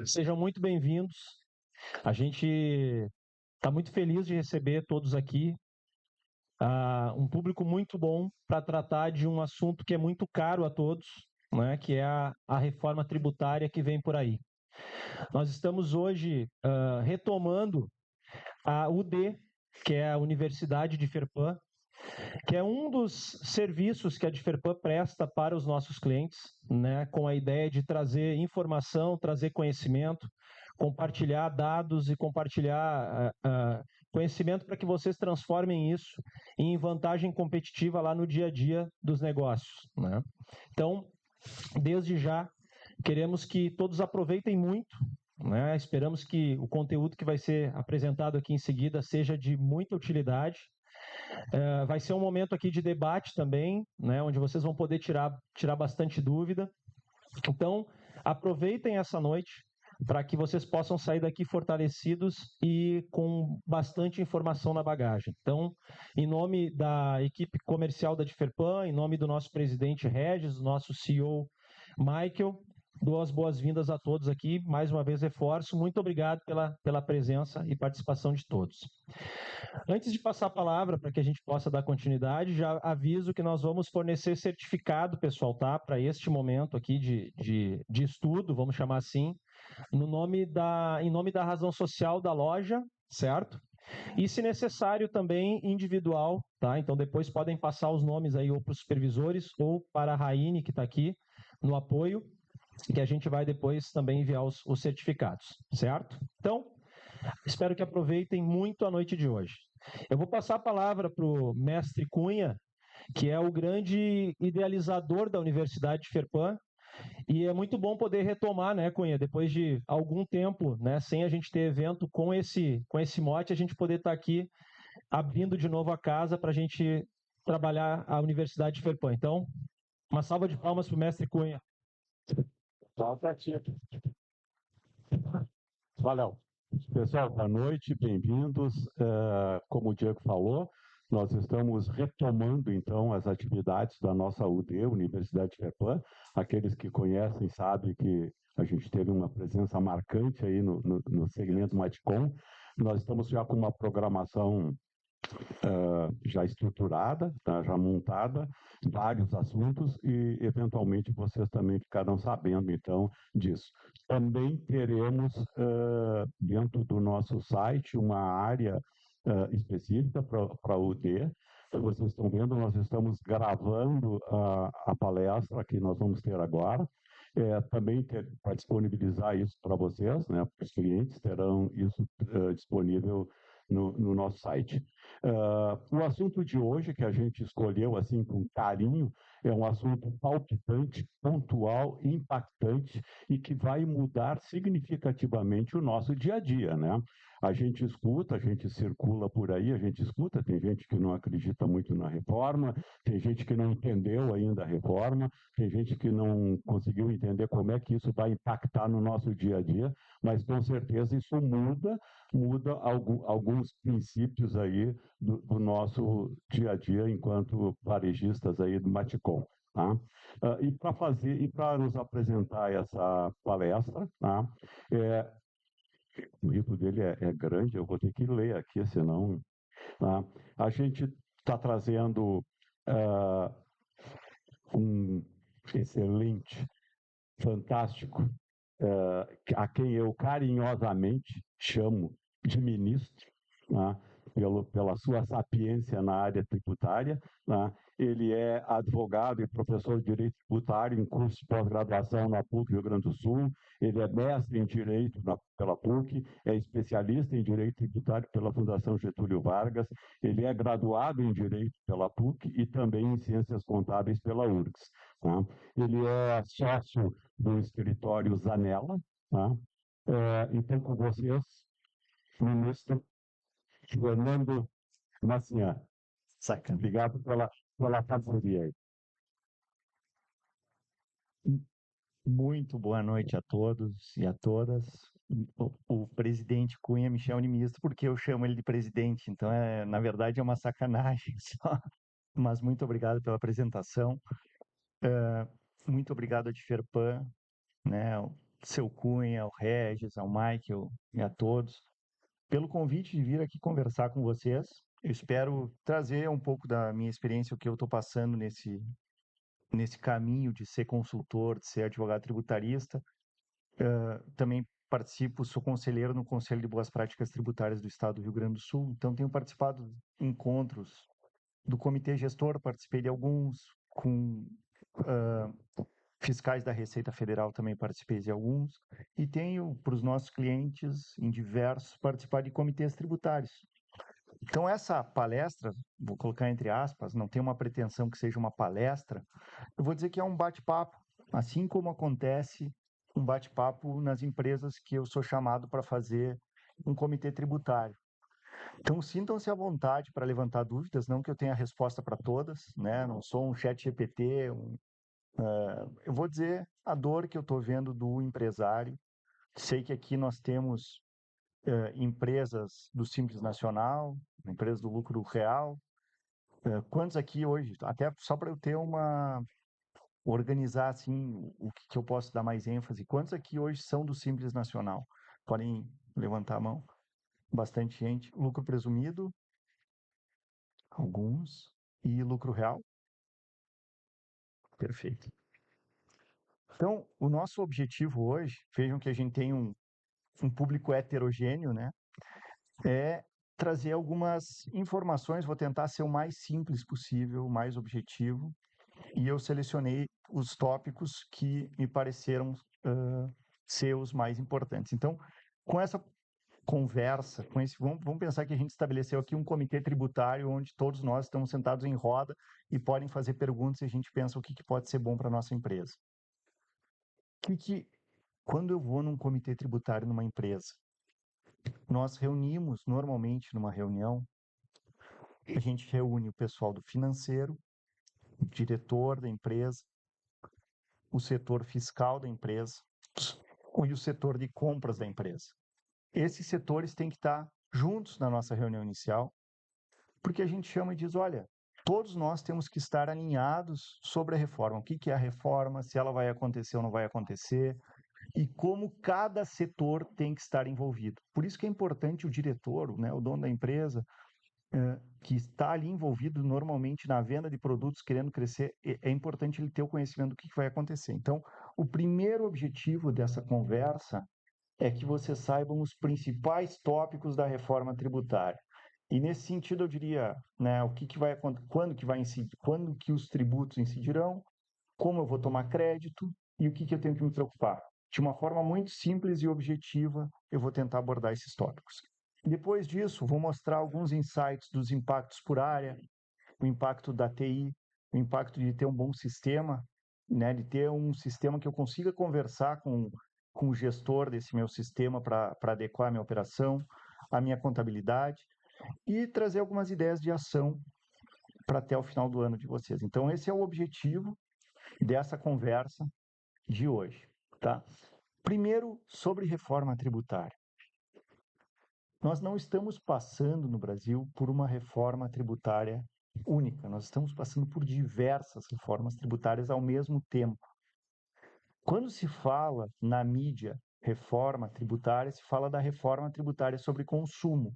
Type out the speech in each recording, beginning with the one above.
Sejam muito bem-vindos. A gente está muito feliz de receber todos aqui. Um público muito bom para tratar de um assunto que é muito caro a todos, né, que é a reforma tributária que vem por aí. Nós estamos hoje retomando a UD, que é a Universidade de Ferpan, que é um dos serviços que a Diferpan presta para os nossos clientes, né, com a ideia de trazer informação, trazer conhecimento, compartilhar dados e compartilhar conhecimento para que vocês transformem isso em vantagem competitiva lá no dia a dia dos negócios, né? Então, desde já, queremos que todos aproveitem muito, né? Esperamos que o conteúdo que vai ser apresentado aqui em seguida seja de muita utilidade. Vai ser um momento aqui de debate também, né, onde vocês vão poder tirar bastante dúvida. Então, aproveitem essa noite para que vocês possam sair daqui fortalecidos e com bastante informação na bagagem. Então, em nome da equipe comercial da Diferpan, em nome do nosso presidente Regis, do nosso CEO Michael, dou as boas-vindas a todos aqui. Mais uma vez reforço, muito obrigado pela presença e participação de todos. Antes de passar a palavra para que a gente possa dar continuidade, já aviso que nós vamos fornecer certificado, pessoal, tá? Para este momento aqui de estudo, vamos chamar assim, em nome da razão social da loja, certo? E, se necessário, também individual, tá? Então, depois podem passar os nomes aí ou para os supervisores ou para a Raine, que está aqui no apoio, que a gente vai depois também enviar os certificados, certo? Então, espero que aproveitem muito a noite de hoje. Eu vou passar a palavra para o mestre Cunha, que é o grande idealizador da Universidade de Ferpan, e é muito bom poder retomar, né, Cunha, depois de algum tempo, né, sem a gente ter evento com esse mote, a gente poder estar aqui abrindo de novo a casa para a gente trabalhar a Universidade de Ferpan. Então, uma salva de palmas para o mestre Cunha. Valeu. Pessoal, boa noite, bem-vindos. Como o Diego falou, nós estamos retomando, então, as atividades da nossa UD, Universidade de Ferpan. Aqueles que conhecem sabem que a gente teve uma presença marcante aí no segmento Maticom. Nós estamos já com uma programação já estruturada, tá, já montada, vários assuntos e, eventualmente, vocês também ficarão sabendo, então, disso. Também teremos, dentro do nosso site, uma área específica para a UD. Vocês estão vendo, nós estamos gravando a palestra que nós vamos ter agora. Também para disponibilizar isso para vocês, né, para os clientes, terão isso disponível no nosso site. O assunto de hoje, que a gente escolheu assim com carinho, é um assunto palpitante, pontual, impactante e que vai mudar significativamente o nosso dia a dia, né? A gente escuta, a gente circula por aí, a gente escuta, tem gente que não acredita muito na reforma, tem gente que não entendeu ainda a reforma, tem gente que não conseguiu entender como é que isso vai impactar no nosso dia a dia, mas com certeza isso muda alguns princípios aí do nosso dia a dia enquanto varejistas aí do Maticom. Tá? E para nos apresentar essa palestra, tá? O livro dele é grande, eu vou ter que ler aqui, senão... Tá? A gente está trazendo um excelente, fantástico, a quem eu carinhosamente chamo de ministro, né, pela sua sapiência na área tributária. Né. Ele é advogado e professor de Direito Tributário em curso de pós-graduação na PUC Rio Grande do Sul. Ele é mestre em Direito pela PUC, é especialista em Direito Tributário pela Fundação Getúlio Vargas. Ele é graduado em Direito pela PUC e também em Ciências Contábeis pela URGS. Tá? Ele é sócio do escritório Zanella. Tá? Então, com vocês, ministro Fernando Macian. Sacana. Obrigado pela parceria aí. Muito boa noite a todos e a todas. O presidente Cunha me chama de ministro porque eu chamo ele de presidente, então, na verdade, é uma sacanagem só. Mas muito obrigado pela apresentação. Muito obrigado a Diferpan, né, seu Cunha, ao Regis, ao Michael e a todos, pelo convite de vir aqui conversar com vocês. Eu espero trazer um pouco da minha experiência, o que eu estou passando nesse caminho de ser consultor, de ser advogado tributarista. Também participo, sou conselheiro no Conselho de Boas Práticas Tributárias do Estado do Rio Grande do Sul, então tenho participado de encontros do Comitê Gestor, participei de alguns, com fiscais da Receita Federal também participei de alguns, e tenho, para os nossos clientes, em diversos, participado de comitês tributários. Então, essa palestra, vou colocar entre aspas, não tem uma pretensão que seja uma palestra, eu vou dizer que é um bate-papo, assim como acontece um bate-papo nas empresas que eu sou chamado para fazer um comitê tributário. Então, sintam-se à vontade para levantar dúvidas, não que eu tenha a resposta para todas, né? Não sou um chat GPT, eu vou dizer a dor que eu estou vendo do empresário. Sei que aqui nós temos empresas do Simples Nacional, empresas do lucro real. Quantos aqui hoje, até só para eu ter organizar assim o que eu posso dar mais ênfase, quantos aqui hoje são do Simples Nacional? Podem levantar a mão. Bastante gente. Lucro presumido, alguns. E lucro real? Perfeito. Então, o nosso objetivo hoje, vejam que a gente tem um público heterogêneo, né? É trazer algumas informações, vou tentar ser o mais simples possível, o mais objetivo, e eu selecionei os tópicos que me pareceram ser os mais importantes. Então, com essa conversa, vamos pensar que a gente estabeleceu aqui um comitê tributário onde todos nós estamos sentados em roda e podem fazer perguntas e a gente pensa o que pode ser bom para a nossa empresa. Quando eu vou num comitê tributário numa empresa, nós reunimos normalmente numa reunião, a gente reúne o pessoal do financeiro, o diretor da empresa, o setor fiscal da empresa e o setor de compras da empresa. Esses setores têm que estar juntos na nossa reunião inicial, porque a gente chama e diz, olha, todos nós temos que estar alinhados sobre a reforma. O que é a reforma, se ela vai acontecer ou não vai acontecer, e como cada setor tem que estar envolvido. Por isso que é importante o diretor, né, o dono da empresa, que está ali envolvido normalmente na venda de produtos, querendo crescer, é importante ele ter o conhecimento do que vai acontecer. Então, o primeiro objetivo dessa conversa é que vocês saibam os principais tópicos da reforma tributária. E nesse sentido eu diria, né, vai acontecer, quando que vai incidir, quando que os tributos incidirão, como eu vou tomar crédito e o que eu tenho que me preocupar. De uma forma muito simples e objetiva, eu vou tentar abordar esses tópicos. Depois disso, vou mostrar alguns insights dos impactos por área, o impacto da TI, o impacto de ter um bom sistema, né, de ter um sistema que eu consiga conversar com o gestor desse meu sistema para adequar a minha operação, a minha contabilidade e trazer algumas ideias de ação para até o final do ano de vocês. Então, esse é o objetivo dessa conversa de hoje, tá? Primeiro, sobre reforma tributária. Nós não estamos passando no Brasil por uma reforma tributária única, nós estamos passando por diversas reformas tributárias ao mesmo tempo. Quando se fala na mídia reforma tributária, se fala da reforma tributária sobre consumo.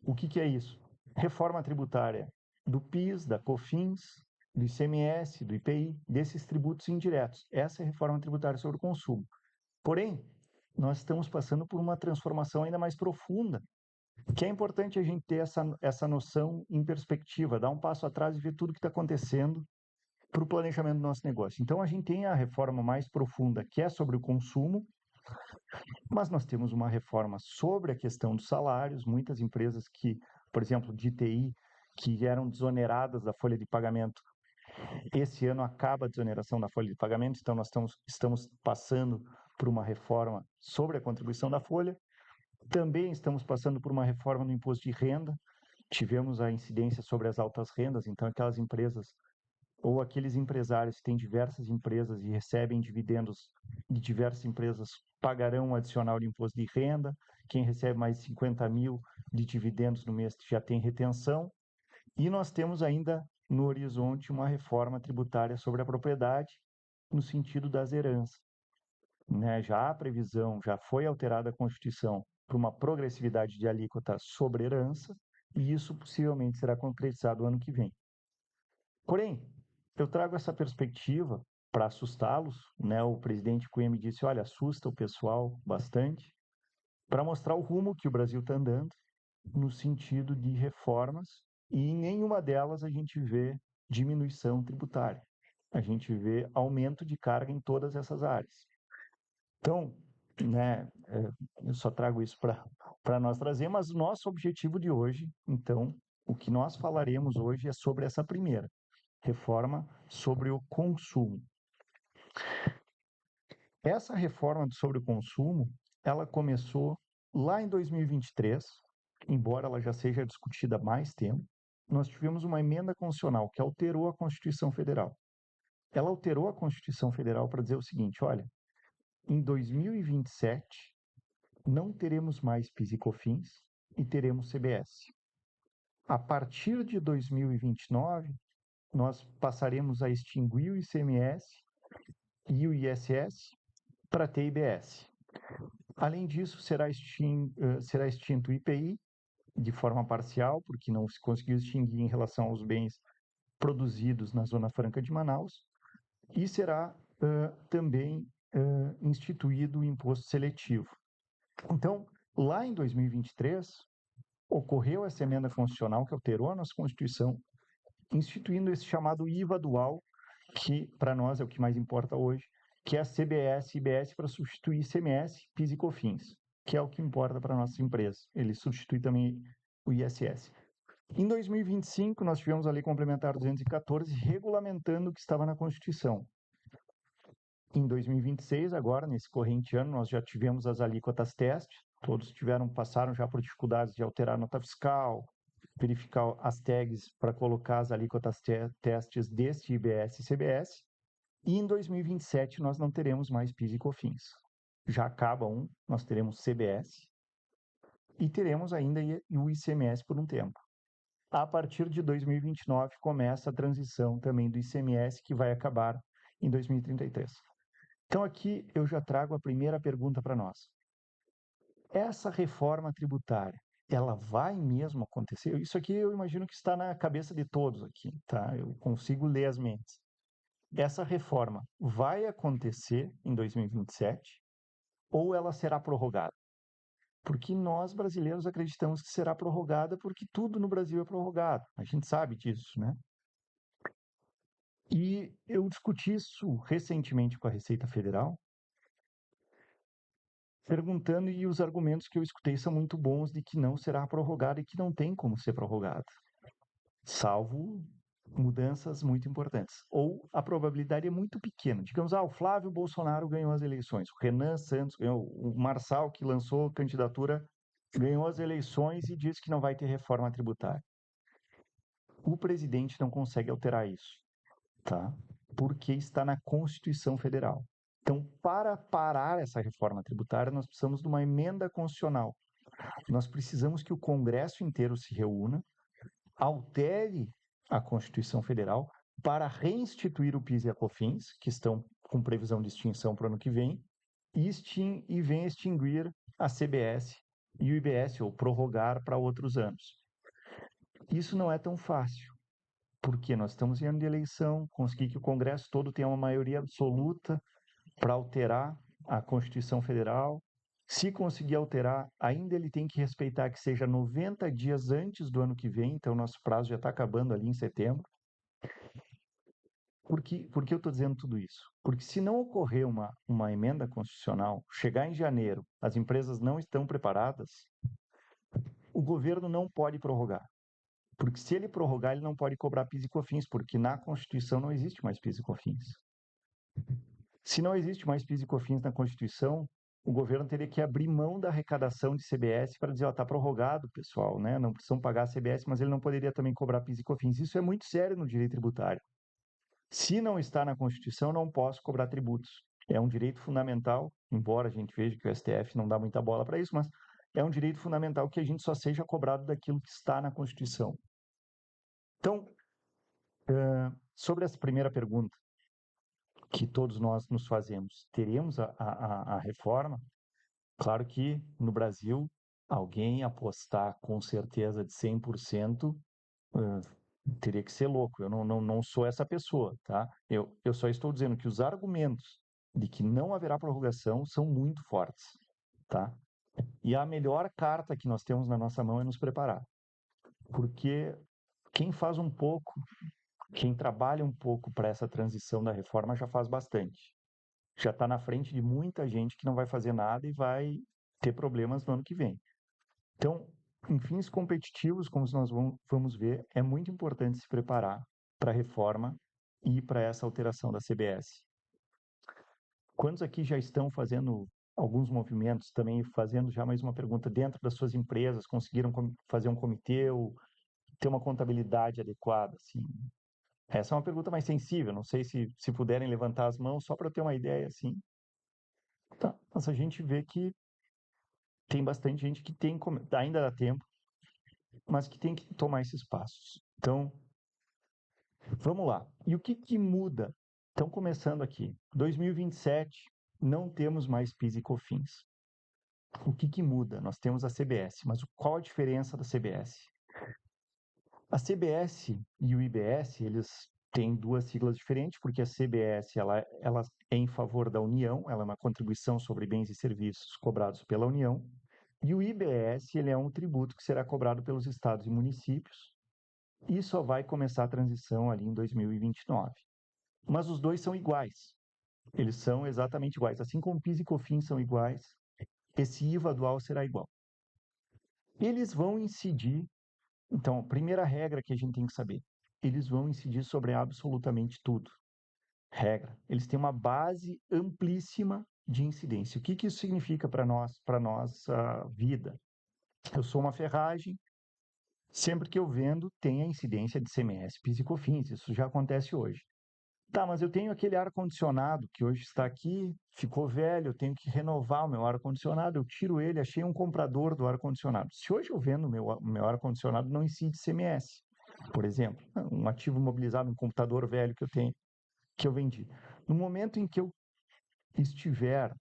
O que é isso? Reforma tributária do PIS, da COFINS, do ICMS, do IPI, desses tributos indiretos. Essa é a reforma tributária sobre o consumo. Porém, nós estamos passando por uma transformação ainda mais profunda, que é importante a gente ter essa noção em perspectiva, dar um passo atrás e ver tudo que está acontecendo para o planejamento do nosso negócio. Então, a gente tem a reforma mais profunda, que é sobre o consumo, mas nós temos uma reforma sobre a questão dos salários, muitas empresas que, por exemplo, de TI, que eram desoneradas da folha de pagamento, esse ano acaba a desoneração da folha de pagamento, então nós estamos passando por uma reforma sobre a contribuição da folha. Também estamos passando por uma reforma no imposto de renda, tivemos a incidência sobre as altas rendas, então aquelas empresas ou aqueles empresários que têm diversas empresas e recebem dividendos de diversas empresas pagarão um adicional de imposto de renda, quem recebe mais de 50 mil de dividendos no mês já tem retenção, e nós temos ainda no horizonte uma reforma tributária sobre a propriedade, no sentido das heranças. né, já há previsão, já foi alterada a Constituição para uma progressividade de alíquota sobre herança, e isso possivelmente será concretizado ano que vem. Porém, eu trago essa perspectiva para assustá-los, né? O presidente Cunha me disse, olha, assusta o pessoal bastante, para mostrar o rumo que o Brasil está andando no sentido de reformas, e em nenhuma delas a gente vê diminuição tributária. A gente vê aumento de carga em todas essas áreas. Então, né, eu só trago isso para nós trazer, mas o nosso objetivo de hoje, então, o que nós falaremos hoje é sobre essa primeira reforma sobre o consumo. Essa reforma sobre o consumo, ela começou lá em 2023, embora ela já seja discutida há mais tempo. Nós tivemos uma emenda constitucional que alterou a Constituição Federal. Ela alterou a Constituição Federal para dizer o seguinte, olha, em 2027 não teremos mais PIS e COFINS e teremos CBS. A partir de 2029, nós passaremos a extinguir o ICMS e o ISS para ter IBS. Além disso, será extinto o IPI de forma parcial, porque não se conseguiu extinguir em relação aos bens produzidos na Zona Franca de Manaus, e será também instituído o imposto seletivo. Então, lá em 2023, ocorreu essa emenda constitucional que alterou a nossa Constituição, instituindo esse chamado IVA dual, que para nós é o que mais importa hoje, que é a CBS e IBS para substituir ICMS, PIS e COFINS, que é o que importa para nossas empresas. Ele substitui também o ISS. Em 2025, nós tivemos a Lei Complementar 214, regulamentando o que estava na Constituição. Em 2026, agora, nesse corrente ano, nós já tivemos as alíquotas teste, todos passaram já por dificuldades de alterar a nota fiscal, verificar as tags para colocar as alíquotas testes deste IBS e CBS, e em 2027 nós não teremos mais PIS e COFINS. Já acaba nós teremos CBS e teremos ainda o ICMS por um tempo. A partir de 2029 começa a transição também do ICMS, que vai acabar em 2033. Então aqui eu já trago a primeira pergunta para nós. Essa reforma tributária, ela vai mesmo acontecer? Isso aqui eu imagino que está na cabeça de todos aqui, tá? Eu consigo ler as mentes. Essa reforma vai acontecer em 2027 ou ela será prorrogada? Porque nós, brasileiros, acreditamos que será prorrogada porque tudo no Brasil é prorrogado. A gente sabe disso, né? E eu discuti isso recentemente com a Receita Federal, perguntando, e os argumentos que eu escutei são muito bons de que não será prorrogada e que não tem como ser prorrogada, salvo mudanças muito importantes. Ou a probabilidade é muito pequena. Digamos, o Flávio Bolsonaro ganhou as eleições, o Renan Santos ganhou, o Marçal, que lançou candidatura, ganhou as eleições e disse que não vai ter reforma tributária. O presidente não consegue alterar isso, tá? Porque está na Constituição Federal. Então, para parar essa reforma tributária, nós precisamos de uma emenda constitucional. Nós precisamos que o Congresso inteiro se reúna, altere a Constituição Federal para reinstituir o PIS e a COFINS, que estão com previsão de extinção para o ano que vem, e venha extinguir a CBS e o IBS, ou prorrogar para outros anos. Isso não é tão fácil, porque nós estamos em ano de eleição, conseguir que o Congresso todo tenha uma maioria absoluta para alterar a Constituição Federal. Se conseguir alterar, ainda ele tem que respeitar que seja 90 dias antes do ano que vem, então nosso prazo já está acabando ali em setembro. Por que eu estou dizendo tudo isso? Porque se não ocorrer uma emenda constitucional, chegar em janeiro, as empresas não estão preparadas, o governo não pode prorrogar. Porque se ele prorrogar, ele não pode cobrar PIS e COFINS, porque na Constituição não existe mais PIS e COFINS. Se não existe mais PIS e COFINS na Constituição, o governo teria que abrir mão da arrecadação de CBS para dizer, está prorrogado, pessoal, né? Não precisam pagar a CBS, mas ele não poderia também cobrar PIS e COFINS. Isso é muito sério no direito tributário. Se não está na Constituição, não posso cobrar tributos. É um direito fundamental, embora a gente veja que o STF não dá muita bola para isso, mas é um direito fundamental que a gente só seja cobrado daquilo que está na Constituição. Então, sobre essa primeira pergunta, que todos nós nos fazemos, teremos a reforma? Claro que no Brasil, alguém apostar com certeza de 100%, teria que ser louco. Eu não sou essa pessoa, tá? Eu só estou dizendo que os argumentos de que não haverá prorrogação são muito fortes, tá? E a melhor carta que nós temos na nossa mão é nos preparar. Porque quem faz um pouco, quem trabalha um pouco para essa transição da reforma já faz bastante. Já está na frente de muita gente que não vai fazer nada e vai ter problemas no ano que vem. Então, em fins competitivos, como nós vamos ver, é muito importante se preparar para a reforma e para essa alteração da CBS. Quantos aqui já estão fazendo alguns movimentos, também fazendo já mais uma pergunta, dentro das suas empresas, conseguiram fazer um comitê ou ter uma contabilidade adequada? Assim? Essa é uma pergunta mais sensível, não sei se puderem levantar as mãos, só para ter uma ideia, assim. Tá, mas a gente vê que tem bastante gente que tem, ainda dá tempo, mas que tem que tomar esses passos. Então, vamos lá. E o que muda? Então, começando aqui. 2027, não temos mais PIS e COFINS. O que muda? Nós temos a CBS, mas qual a diferença da CBS? A CBS e o IBS, eles têm duas siglas diferentes, porque a CBS ela é em favor da União, ela é uma contribuição sobre bens e serviços cobrados pela União, e o IBS ele é um tributo que será cobrado pelos estados e municípios, e só vai começar a transição ali em 2029. Mas os dois são iguais, eles são exatamente iguais, assim como PIS e COFINS são iguais, esse IVA dual será igual. Eles vão incidir, então, a primeira regra que a gente tem que saber, eles vão incidir sobre absolutamente tudo. Regra, eles têm uma base amplíssima de incidência. O que isso significa para nossa vida? Eu sou uma ferragem, sempre que eu vendo, tem a incidência de CMS, PIS e COFINS, isso já acontece hoje. Tá, mas eu tenho aquele ar-condicionado que hoje está aqui, ficou velho, eu tenho que renovar o meu ar-condicionado, eu tiro ele, achei um comprador do ar-condicionado. Se hoje eu vendo o meu ar-condicionado, não incide CMS, por exemplo, um ativo imobilizado, um computador velho que eu tenho, que eu vendi. No momento em que eu estiver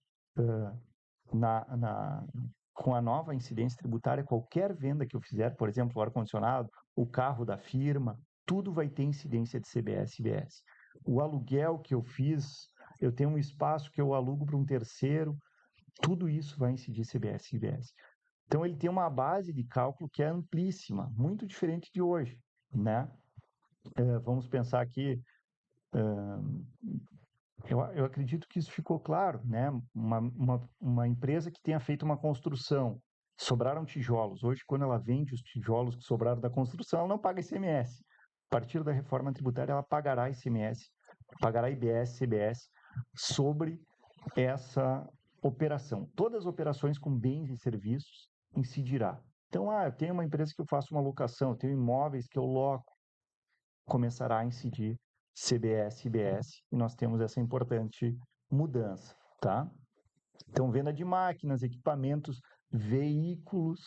com a nova incidência tributária, qualquer venda que eu fizer, por exemplo, o ar-condicionado, o carro da firma, tudo vai ter incidência de CBS e IBS. O aluguel que eu fiz, eu tenho um espaço que eu alugo para um terceiro, tudo isso vai incidir CBS e IBS. Então, ele tem uma base de cálculo que é amplíssima, muito diferente de hoje, né? Vamos pensar aqui, eu acredito que isso ficou claro, né? Uma empresa que tenha feito uma construção, sobraram tijolos. Hoje, quando ela vende os tijolos que sobraram da construção, ela não paga ICMS. A partir da reforma tributária, ela pagará ICMS, pagará IBS, CBS sobre essa operação. Todas as operações com bens e serviços incidirá. Então, eu tenho uma empresa que eu faço uma locação, eu tenho imóveis que eu loco, começará a incidir CBS, IBS, e nós temos essa importante mudança, tá? Então, venda de máquinas, equipamentos, veículos,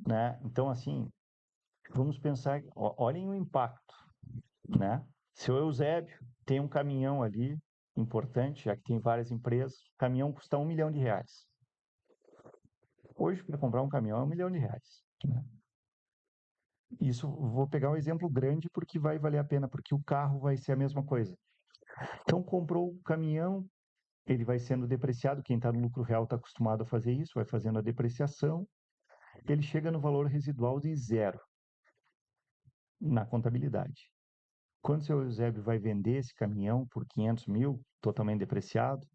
né? Então, assim, vamos pensar, olhem o impacto, né? Seu Eusébio tem um caminhão ali, importante, já que tem várias empresas, o caminhão custa R$1 milhão. Hoje, para comprar um caminhão é R$1 milhão, né? Isso, vou pegar um exemplo grande porque vai valer a pena, porque o carro vai ser a mesma coisa. Então, comprou o caminhão, ele vai sendo depreciado, quem está no lucro real está acostumado a fazer isso, vai fazendo a depreciação, ele chega no valor residual de 0 na contabilidade. Quando o seu Eusébio vai vender esse caminhão por 500 mil, totalmente depreciado,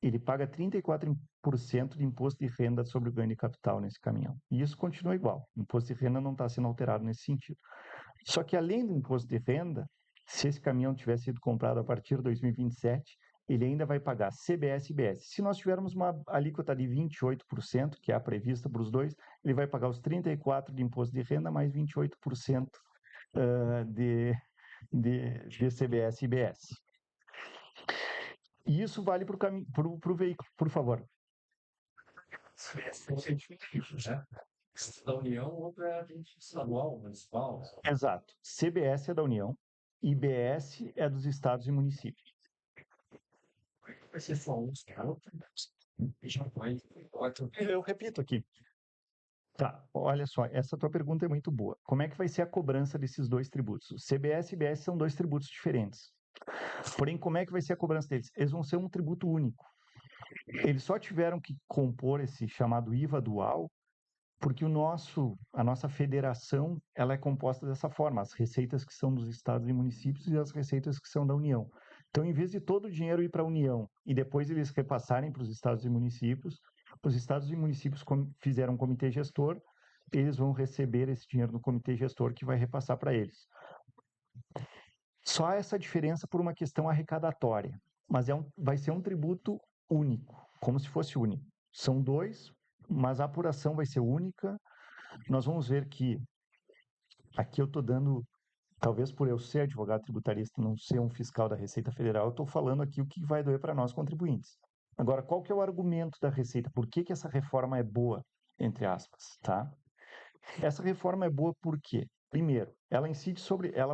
ele paga 34% de imposto de renda sobre o ganho de capital nesse caminhão. E isso continua igual, o imposto de renda não está sendo alterado nesse sentido. Só que além do imposto de renda, se esse caminhão tivesse sido comprado a partir de 2027, ele ainda vai pagar CBS e IBS. Se nós tivermos uma alíquota de 28%, que é a prevista para os dois, ele vai pagar os 34% de imposto de renda mais 28% de CBS e IBS. E isso vale para o veículo, por favor. CBS tem sentido, né? Da União, outra é estadual, municipal. Exato. CBS é da União, IBS é dos estados e municípios. vai ser só uns caras, e já vai, outro. Eu repito aqui. Tá, olha só, essa tua pergunta é muito boa. Como é que vai ser a cobrança desses dois tributos? O CBS e IBS são dois tributos diferentes. Porém, como é que vai ser a cobrança deles? Eles vão ser um tributo único. Eles só tiveram que compor esse chamado IVA dual porque a nossa federação, ela é composta dessa forma, as receitas que são dos estados e municípios e as receitas que são da União. Então, em vez de todo o dinheiro ir para a União e depois eles repassarem para os estados e municípios, os estados e municípios fizeram um comitê gestor, eles vão receber esse dinheiro no comitê gestor que vai repassar para eles. Só essa diferença por uma questão arrecadatória, mas vai ser um tributo único, como se fosse único. São dois, mas a apuração vai ser única. Nós vamos ver que aqui eu estou dando, talvez por eu ser advogado tributarista, não ser um fiscal da Receita Federal, eu estou falando aqui o que vai doer para nós contribuintes. Agora, qual que é o argumento da Receita? Por que essa reforma é boa, entre aspas, tá? Essa reforma é boa por quê? Primeiro, ela incide sobre, ela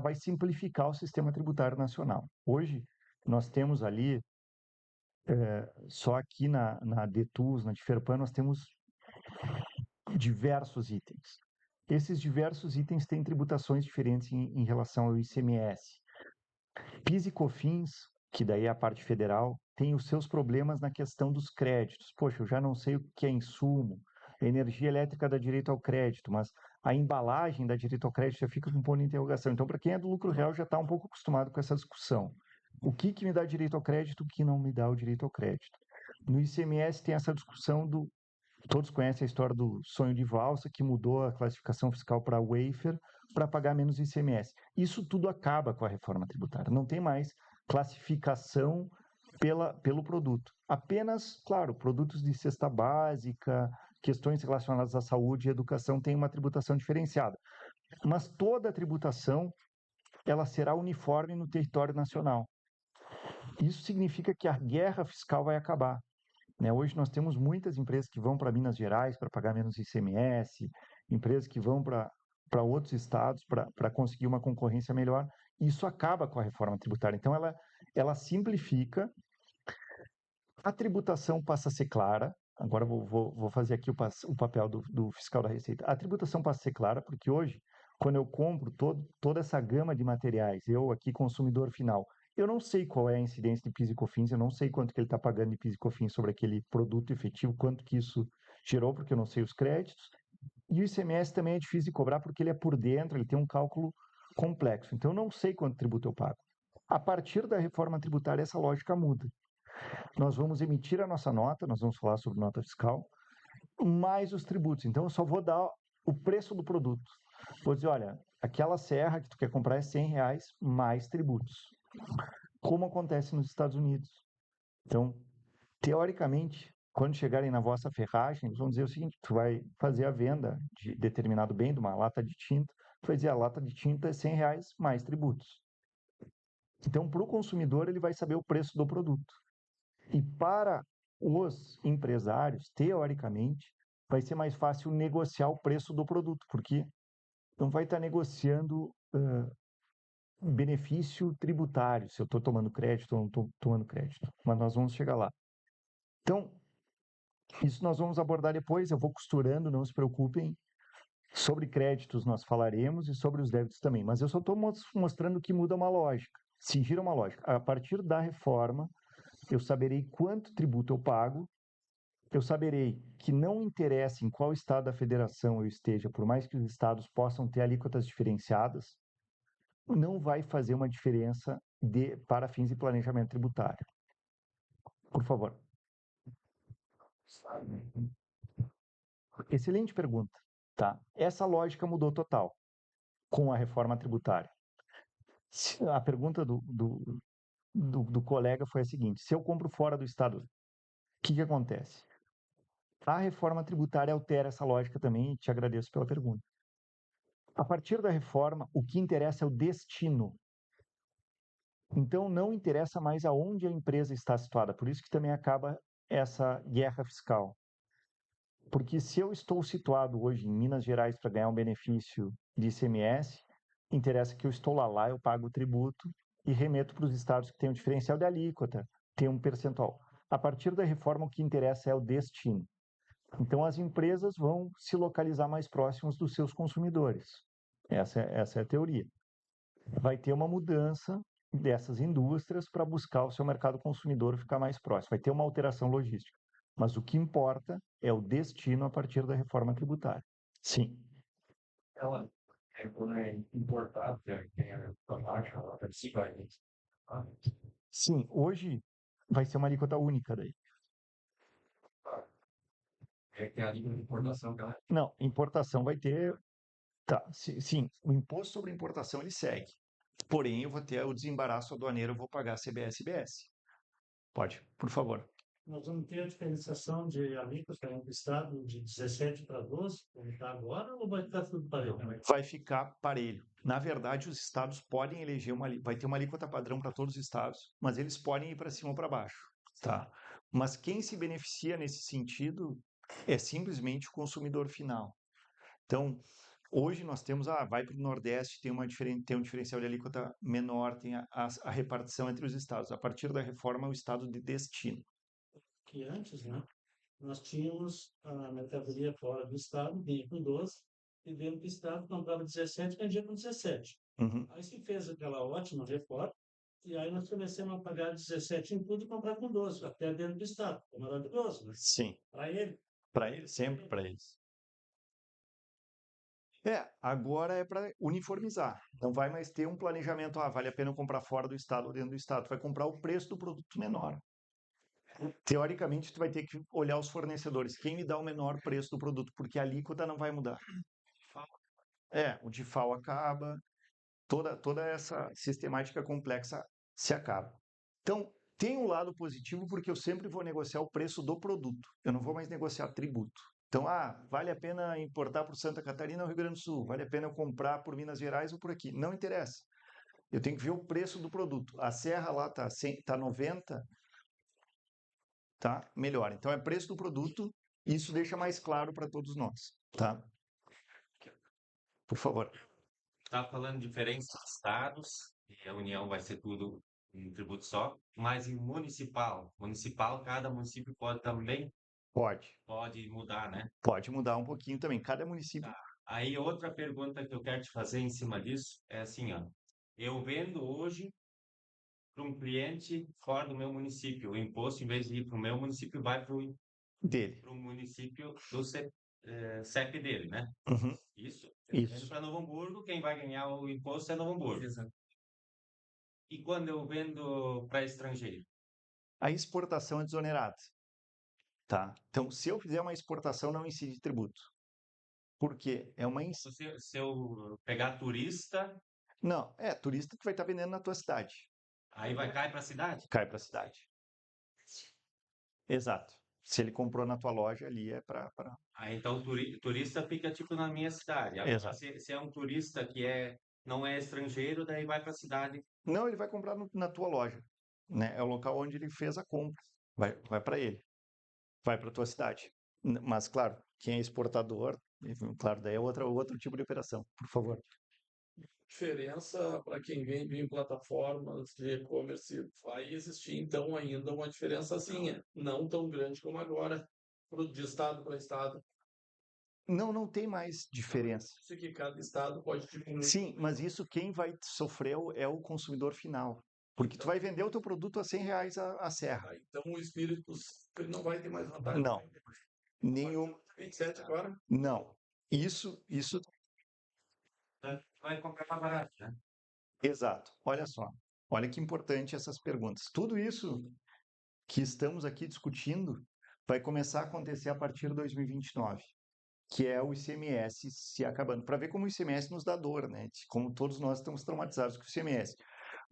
vai simplificar o sistema tributário nacional. Hoje, nós temos ali, só aqui na DETUS, na DIFERPAN, nós temos diversos itens. Esses diversos itens têm tributações diferentes em relação ao ICMS. PIS e COFINS, que daí é a parte federal, tem os seus problemas na questão dos créditos. Poxa, eu já não sei o que é insumo, a energia elétrica dá direito ao crédito, mas a embalagem dá direito ao crédito já fica com um ponto de interrogação. Então, para quem é do lucro real, já está um pouco acostumado com essa discussão. O que me dá direito ao crédito, o que não me dá o direito ao crédito? No ICMS tem essa discussão do... Todos conhecem a história do sonho de valsa, que mudou a classificação fiscal para wafer para pagar menos ICMS. Isso tudo acaba com a reforma tributária. Não tem mais classificação pelo produto. Apenas, claro, produtos de cesta básica, questões relacionadas à saúde e educação têm uma tributação diferenciada. Mas toda a tributação ela será uniforme no território nacional. Isso significa que a guerra fiscal vai acabar. Hoje nós temos muitas empresas que vão para Minas Gerais para pagar menos ICMS, empresas que vão para outros estados para conseguir uma concorrência melhor. Isso acaba com a reforma tributária. Então, ela simplifica, a tributação passa a ser clara. Agora vou fazer aqui o papel do fiscal da Receita. A tributação passa a ser clara, porque hoje, quando eu compro toda essa gama de materiais, eu aqui, consumidor final, eu não sei qual é a incidência de PIS e COFINS, eu não sei quanto que ele está pagando de PIS e COFINS sobre aquele produto efetivo, quanto que isso gerou, porque eu não sei os créditos. E o ICMS também é difícil de cobrar, porque ele é por dentro, ele tem um cálculo complexo. Então, eu não sei quanto tributo eu pago. A partir da reforma tributária, essa lógica muda. Nós vamos emitir a nossa nota, nós vamos falar sobre nota fiscal, mais os tributos. Então, eu só vou dar o preço do produto. Vou dizer, olha, aquela serra que tu quer comprar é R$100 mais tributos. Como acontece nos Estados Unidos. Então, teoricamente, quando chegarem na vossa ferragem, eles vão dizer o seguinte, tu vai fazer a venda de determinado bem, de uma lata de tinta, tu vai dizer, a lata de tinta é R$100 mais tributos. Então, para o consumidor, ele vai saber o preço do produto. E para os empresários, teoricamente, vai ser mais fácil negociar o preço do produto, porque não vai estar negociando benefício tributário, se eu estou tomando crédito ou não estou tomando crédito. Mas nós vamos chegar lá. Então, isso nós vamos abordar depois, eu vou costurando, não se preocupem. Sobre créditos nós falaremos e sobre os débitos também, mas eu só estou mostrando que muda uma lógica, se gira uma lógica. A partir da reforma, eu saberei quanto tributo eu pago, eu saberei que não interessa em qual estado da federação eu esteja, por mais que os estados possam ter alíquotas diferenciadas, não vai fazer uma diferença para fins de planejamento tributário. Por favor. Excelente pergunta. Tá? Essa lógica mudou total com a reforma tributária. A pergunta do colega foi a seguinte: se eu compro fora do estado, o que acontece? A reforma tributária altera essa lógica também e te agradeço pela pergunta. A partir da reforma, o que interessa é o destino. Então, não interessa mais aonde a empresa está situada. Por isso que também acaba essa guerra fiscal. Porque se eu estou situado hoje em Minas Gerais para ganhar um benefício de ICMS, interessa que eu estou lá eu pago o tributo e remeto para os estados que têm o diferencial de alíquota, tem um percentual. A partir da reforma, o que interessa é o destino. Então, as empresas vão se localizar mais próximos dos seus consumidores. Essa é a teoria. Vai ter uma mudança dessas indústrias para buscar o seu mercado consumidor ficar mais próximo. Vai ter uma alteração logística. Mas o que importa é o destino a partir da reforma tributária. Sim. Ela quando é importado, tem a baixa, ela participa aí. Sim, hoje vai ser uma alíquota única daí. Tem a língua de importação que ela Não, importação vai ter. Tá, sim, o imposto sobre importação ele segue. Porém, eu vou ter o desembaraço aduaneiro, eu vou pagar CBS e IBS. Pode, por favor. Nós vamos ter a diferenciação de alíquota entre o estado de 17 para 12, como está agora, ou vai ficar tudo parelho? Vai ficar parelho. Na verdade, os estados podem eleger vai ter uma alíquota padrão para todos os estados, mas eles podem ir para cima ou para baixo, tá? Mas quem se beneficia nesse sentido é simplesmente o consumidor final. Então, hoje nós temos, vai para o Nordeste, tem um diferencial de alíquota menor, tem a repartição entre os estados. A partir da reforma, é o estado de destino. Que antes, né, nós tínhamos a mercadoria fora do estado, vinha com 12, e dentro do estado comprava 17 e vendia com 17. Uhum. Aí se fez aquela ótima reforma, e aí nós começamos a pagar 17 em tudo e comprar com 12, até dentro do estado. É maravilhoso, né? Sim. Para ele. Para eles, sempre para eles. Agora é para uniformizar. Não vai mais ter um planejamento, vale a pena eu comprar fora do estado ou dentro do estado. Tu vai comprar o preço do produto menor. Teoricamente, tu vai ter que olhar os fornecedores. Quem me dá o menor preço do produto? Porque a alíquota não vai mudar. O DIFAL acaba, toda essa sistemática complexa se acaba. Então, tem um lado positivo porque eu sempre vou negociar o preço do produto. Eu não vou mais negociar tributo. Então, vale a pena importar por Santa Catarina ou Rio Grande do Sul? Vale a pena eu comprar por Minas Gerais ou por aqui? Não interessa. Eu tenho que ver o preço do produto. A serra lá tá 90, tá? Melhor. Então, é preço do produto. Isso deixa mais claro para todos nós, tá? Por favor. Está falando de diferentes estados, e a União vai ser tudo um tributo só, mas em municipal, cada município pode também, pode mudar, né? Pode mudar um pouquinho também. Cada município. Tá. Aí outra pergunta que eu quero te fazer em cima disso é assim, ó, eu vendo hoje para um cliente fora do meu município, o imposto, em vez de ir para o meu município, vai para o Dele. município do CEP dele, né? Uhum. Isso. Isso. Vendo para Novo Hamburgo, quem vai ganhar o imposto é Novo Hamburgo. Exato. E quando eu vendo para estrangeiro? A exportação é desonerada. Tá? Então, se eu fizer uma exportação, não incide tributo. Por quê? É uma... Se eu pegar turista, Não, turista que vai estar vendendo na tua cidade. aí vai cair para a cidade? Cai para a cidade. Exato. Se ele comprou na tua loja, ali é para... Aí então o turista fica tipo na minha cidade. Agora, Exato. se é um turista que não é estrangeiro, daí vai para a cidade. Não, ele vai comprar na tua loja. Né? É o local onde ele fez a compra. Vai para ele. Vai para a tua cidade. Mas, claro, quem é exportador, claro, daí é outro tipo de operação. Por favor. Diferença para quem vende em plataformas de e-commerce, vai existir então ainda uma diferençazinha, não tão grande como agora, de estado para estado. Não tem mais diferença. Isso que cada estado pode diminuir. Sim, mas isso quem vai sofrer é o consumidor final. Porque tu vai vender o teu produto a R$100 a serra. Então o espírito não vai ter mais vantagem. Não. Nenhum. 27 agora? Não. Isso. Vai comprar mais barato, né? Exato. Olha só. Olha que importante essas perguntas. Tudo isso que estamos aqui discutindo vai começar a acontecer a partir de 2029, que é o ICMS se acabando. Para ver como o ICMS nos dá dor, né? Como todos nós estamos traumatizados com o ICMS.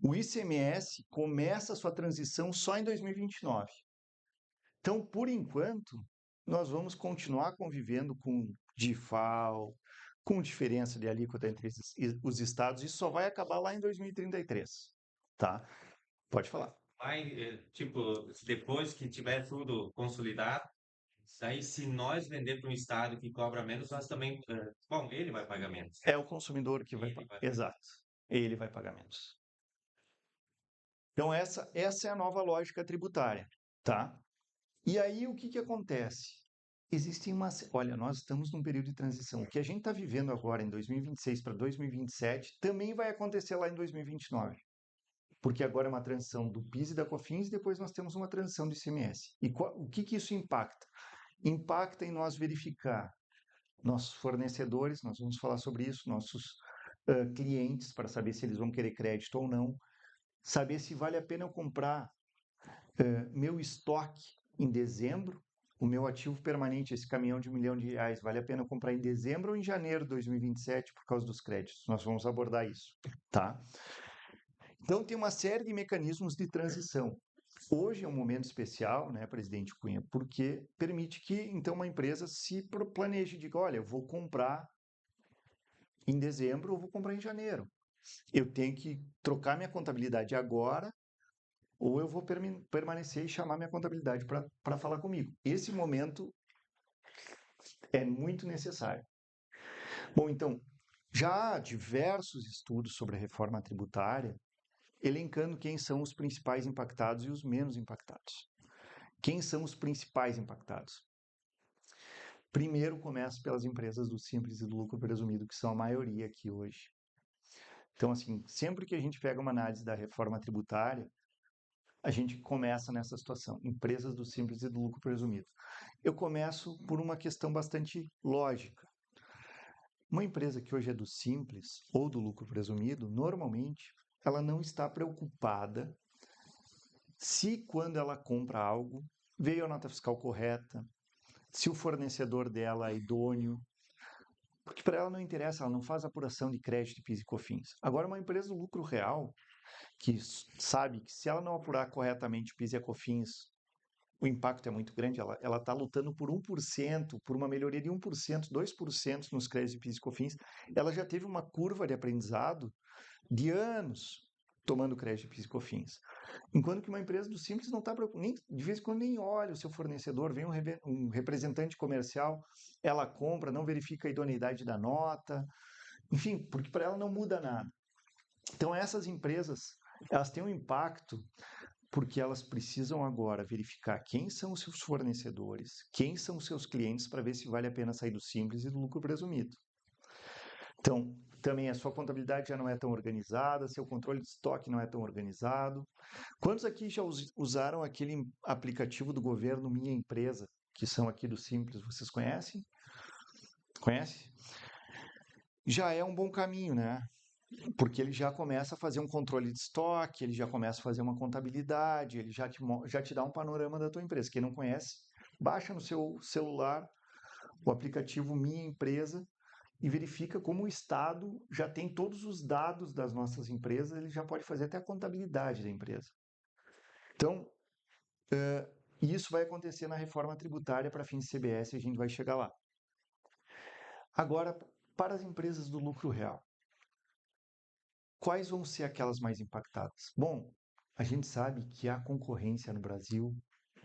O ICMS começa a sua transição só em 2029. Então, por enquanto, nós vamos continuar convivendo com DIFAL, com diferença de alíquota entre os estados, isso só vai acabar lá em 2033, tá? Pode falar. Tipo, depois que tiver tudo consolidado, aí se nós vender para um estado que cobra menos, nós também, bom, ele vai pagar menos. É o consumidor que vai pagar. Exato. Ele vai pagar menos. Então, essa é a nova lógica tributária, tá? E aí, o que acontece? Existem olha, nós estamos num período de transição. O que a gente está vivendo agora em 2026 para 2027 também vai acontecer lá em 2029. Porque agora é uma transição do PIS e da COFINS e depois nós temos uma transição do ICMS. E o que isso impacta? Impacta em nós verificar nossos fornecedores, nós vamos falar sobre isso, nossos clientes, para saber se eles vão querer crédito ou não, saber se vale a pena eu comprar meu estoque em dezembro, o meu ativo permanente, esse caminhão de R$ 1.000.000, vale a pena eu comprar em dezembro ou em janeiro de 2027 por causa dos créditos. Nós vamos abordar isso, tá? Então, tem uma série de mecanismos de transição. Hoje é um momento especial, né, presidente Cunha, porque permite que, então, uma empresa se planeje e diga, olha, eu vou comprar em dezembro ou vou comprar em janeiro. Eu tenho que trocar minha contabilidade agora ou eu vou permanecer e chamar minha contabilidade para falar comigo. Esse momento é muito necessário. Bom, então, já há diversos estudos sobre a reforma tributária elencando quem são os principais impactados e os menos impactados. Quem são os principais impactados? Primeiro, começo pelas empresas do simples e do lucro presumido, que são a maioria aqui hoje. Então, assim, sempre que a gente pega uma análise da reforma tributária, a gente começa nessa situação, empresas do simples e do lucro presumido. Eu começo por uma questão bastante lógica. Uma empresa que hoje é do simples ou do lucro presumido, normalmente, ela não está preocupada se quando ela compra algo, veio a nota fiscal correta, se o fornecedor dela é idôneo, porque para ela não interessa, ela não faz apuração de crédito, PIS e COFINS. Agora, uma empresa do lucro real, que sabe que se ela não apurar corretamente o PIS e a COFINS, o impacto é muito grande, ela está lutando por 1%, por uma melhoria de 1%, 2% nos créditos de PIS e COFINS, ela já teve uma curva de aprendizado de anos tomando crédito de PIS e COFINS. Enquanto que uma empresa do Simples não está preocupada, de vez em quando nem olha o seu fornecedor, vem um representante comercial, ela compra, não verifica a idoneidade da nota, enfim, porque para ela não muda nada. Então essas empresas, elas têm um impacto porque elas precisam agora verificar quem são os seus fornecedores, quem são os seus clientes, para ver se vale a pena sair do Simples e do lucro presumido. Então, também a sua contabilidade já não é tão organizada, seu controle de estoque não é tão organizado. Quantos aqui já usaram aquele aplicativo do governo Minha Empresa, que são aqui do Simples, vocês conhecem? Conhece? Já é um bom caminho, né? Porque ele já começa a fazer um controle de estoque, ele já começa a fazer uma contabilidade, ele já te dá um panorama da tua empresa. Quem não conhece, baixa no seu celular o aplicativo Minha Empresa e verifica como o Estado já tem todos os dados das nossas empresas, ele já pode fazer até a contabilidade da empresa. Então, isso vai acontecer na reforma tributária para fins de CBS, a gente vai chegar lá. Agora, para as empresas do lucro real, quais vão ser aquelas mais impactadas? Bom, a gente sabe que a concorrência no Brasil,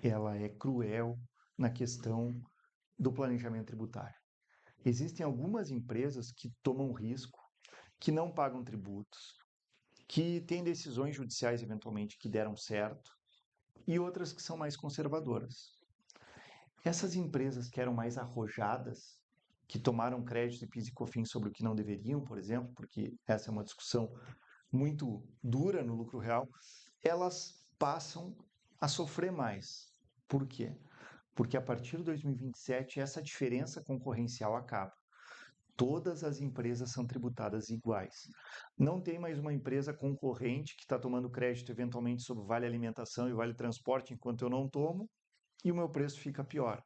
ela é cruel na questão do planejamento tributário. Existem algumas empresas que tomam risco, que não pagam tributos, que têm decisões judiciais eventualmente que deram certo, e outras que são mais conservadoras. Essas empresas que eram mais arrojadas, que tomaram crédito de PIS e COFINS sobre o que não deveriam, por exemplo, porque essa é uma discussão muito dura no lucro real, elas passam a sofrer mais. Por quê? Porque a partir de 2027 essa diferença concorrencial acaba. Todas as empresas são tributadas iguais. Não tem mais uma empresa concorrente que está tomando crédito eventualmente sobre vale alimentação e vale transporte enquanto eu não tomo, e o meu preço fica pior.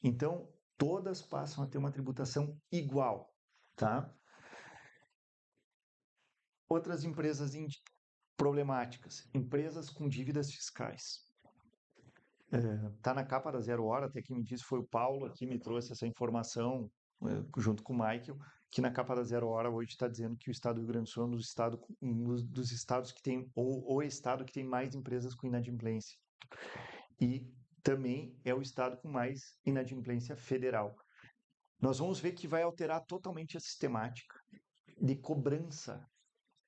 Então, todas passam a ter uma tributação igual, tá? Outras empresas problemáticas, empresas com dívidas fiscais. Tá na capa da Zero Hora, até quem me disse foi o Paulo, aqui me trouxe essa informação, junto com o Michael, que na capa da Zero Hora hoje está dizendo que o estado do Rio Grande do Sul é um dos estados que tem, ou o estado que tem mais empresas com inadimplência. E também é o estado com mais inadimplência federal. Nós vamos ver que vai alterar totalmente a sistemática de cobrança.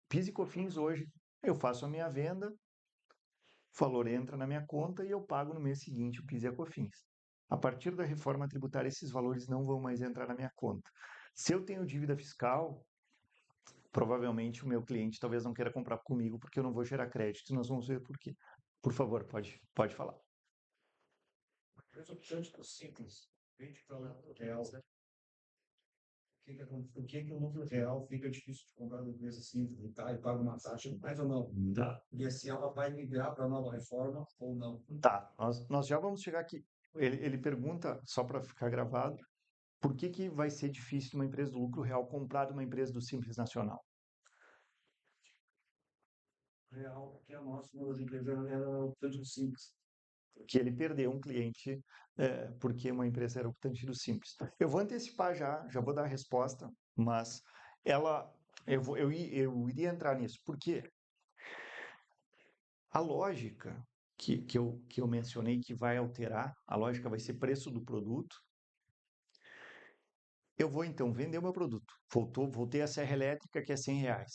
PIS e COFINS hoje Eu faço a minha venda, o valor entra na minha conta e eu pago no mês seguinte o PIS e a COFINS. A partir da reforma tributária, esses valores não vão mais entrar na minha conta. Se eu tenho dívida fiscal, provavelmente o meu cliente talvez não queira comprar comigo porque eu não vou gerar crédito. Nós vamos ver por quê. Por favor, pode falar. Mas opções por simples, 20 para o real, né? Por que o núcleo real fica difícil de comprar uma empresa simples e paga uma taxa mais ou não? Tá. E se ela vai migrar para a nova reforma ou não? Tá, nós já vamos chegar aqui. Ele pergunta, só para ficar gravado, por que vai ser difícil uma empresa do lucro real comprar de uma empresa do Simples Nacional? Real, que a nossa empresa era optante do simples. Que ele perdeu um cliente porque uma empresa era optante do Simples. Eu vou antecipar já vou dar a resposta, mas eu iria entrar nisso. Por quê? A lógica que eu mencionei que vai alterar, a lógica vai ser preço do produto. Eu vou então vender o meu produto. Voltei a serra elétrica, que é R$100.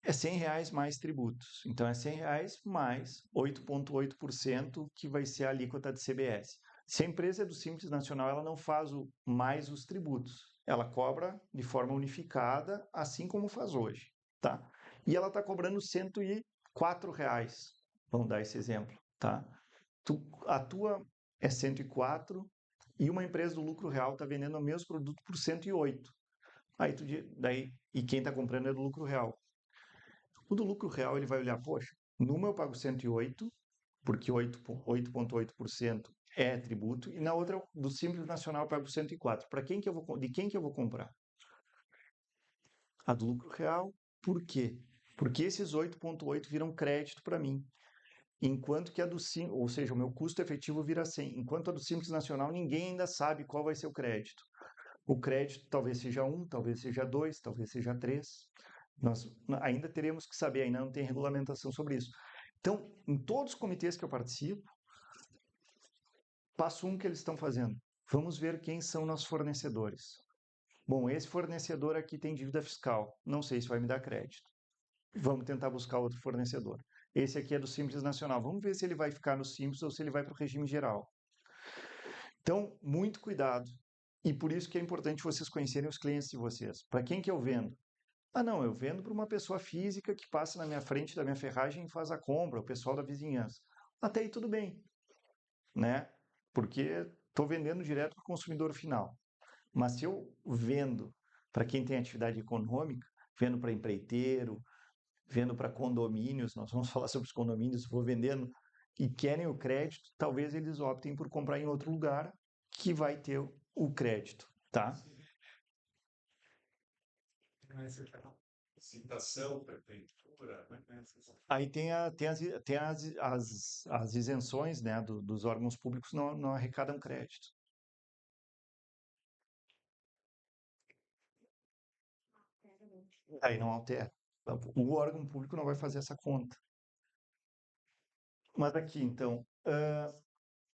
É R$100 mais tributos. Então, é R$100 mais 8,8% que vai ser a alíquota de CBS. Se a empresa é do Simples Nacional, ela não faz mais os tributos. Ela cobra de forma unificada, assim como faz hoje. Tá? E ela está cobrando R$104. Vamos dar esse exemplo. Tá? A tua é 104 e uma empresa do lucro real está vendendo o mesmo produto por 108. E quem está comprando é do lucro real. O do lucro real ele vai olhar, poxa, numa eu pago 108, porque 8,8% é tributo, e na outra, do Simples Nacional, eu pago 104. De quem que eu vou comprar? A do lucro real. Por quê? Porque esses 8,8 viram crédito para mim. Enquanto que a do Simples, ou seja, o meu custo efetivo vira 100. Enquanto a do Simples Nacional, ninguém ainda sabe qual vai ser o crédito. O crédito talvez seja 1, talvez seja 2, talvez seja 3. Nós ainda teremos que saber, ainda não tem regulamentação sobre isso. Então, em todos os comitês que eu participo, passo 1 que eles estão fazendo. Vamos ver quem são nossos fornecedores. Bom, esse fornecedor aqui tem dívida fiscal. Não sei se vai me dar crédito. Vamos tentar buscar outro fornecedor. Esse aqui é do Simples Nacional. Vamos ver se ele vai ficar no Simples ou se ele vai para o regime geral. Então, muito cuidado. E por isso que é importante vocês conhecerem os clientes de vocês. Para quem que eu vendo? Ah, não, eu vendo para uma pessoa física que passa na minha frente da minha ferragem e faz a compra, o pessoal da vizinhança. Até aí tudo bem, né? Porque estou vendendo direto para o consumidor final. Mas se eu vendo para quem tem atividade econômica, vendo para empreiteiro, vendo para condomínios, nós vamos falar sobre os condomínios, vou vendendo e querem o crédito, talvez eles optem por comprar em outro lugar que vai ter o crédito, tá? Citação, prefeitura, Aí tem as isenções, né, dos órgãos públicos não arrecadam crédito. Aí não altera. O órgão público não vai fazer essa conta. Mas aqui, então,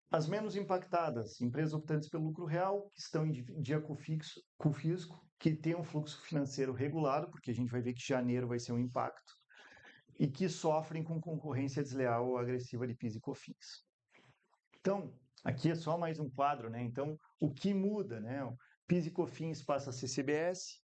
as menos impactadas, empresas optantes pelo lucro real, que estão em dia com o fisco, que tem um fluxo financeiro regulado, porque a gente vai ver que janeiro vai ser um impacto, e que sofrem com concorrência desleal ou agressiva de PIS e COFINS. Então, aqui é só mais um quadro, né? Então, o que muda, né? O PIS e COFINS passa a ser CBS,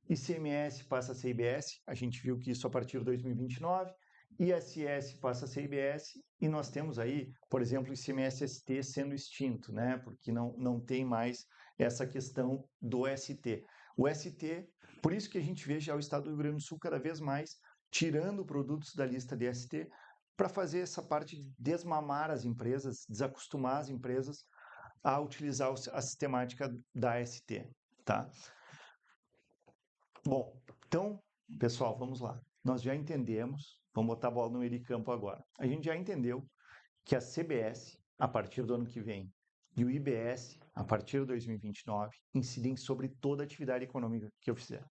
ICMS passa a ser IBS, a gente viu que isso a partir de 2029, ISS passa a ser IBS, e nós temos aí, por exemplo, o ICMS-ST sendo extinto, né? Porque não tem mais essa questão do ST. O ST, por isso que a gente vê já o Estado do Rio Grande do Sul cada vez mais tirando produtos da lista de ST para fazer essa parte de desmamar as empresas, desacostumar as empresas a utilizar a sistemática da ST, tá? Bom, então, pessoal, vamos lá. Nós já entendemos, vamos botar a bola no meio de campo agora. A gente já entendeu que a CBS, a partir do ano que vem, e o IBS, a partir de 2029, incidem sobre toda a atividade econômica que eu fizer.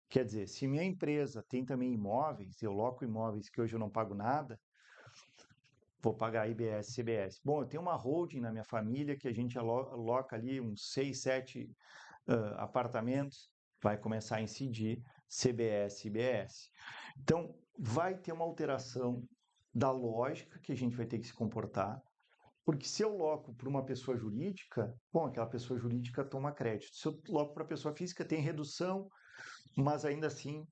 Quer dizer, se minha empresa tem também imóveis, eu loco imóveis que hoje eu não pago nada, vou pagar IBS, CBS. Bom, eu tenho uma holding na minha família que a gente aloca ali uns 6, 7 apartamentos, vai começar a incidir CBS e IBS. Então, vai ter uma alteração da lógica que a gente vai ter que se comportar, porque se eu loco para uma pessoa jurídica, bom, aquela pessoa jurídica toma crédito. Se eu loco para pessoa física, tem redução, mas ainda assim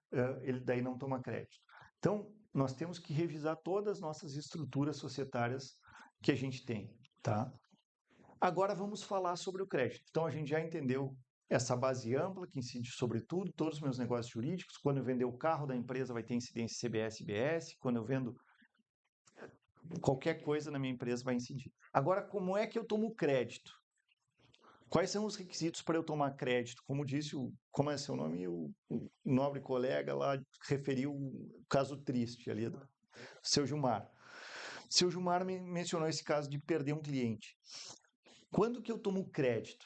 ele daí não toma crédito. Então, nós temos que revisar todas as nossas estruturas societárias que a gente tem, tá? Agora vamos falar sobre o crédito. Então, a gente já entendeu essa base ampla que incide sobre tudo, todos os meus negócios jurídicos. Quando eu vender o carro da empresa, vai ter incidência CBS e IBS. Quando eu vendo qualquer coisa na minha empresa, vai incidir. Agora, como é que eu tomo crédito? Quais são os requisitos para eu tomar crédito? Como disse, como é seu nome? O nobre colega lá referiu o caso triste ali, do seu Gilmar. Seu Gilmar me mencionou esse caso de perder um cliente. Quando que eu tomo crédito?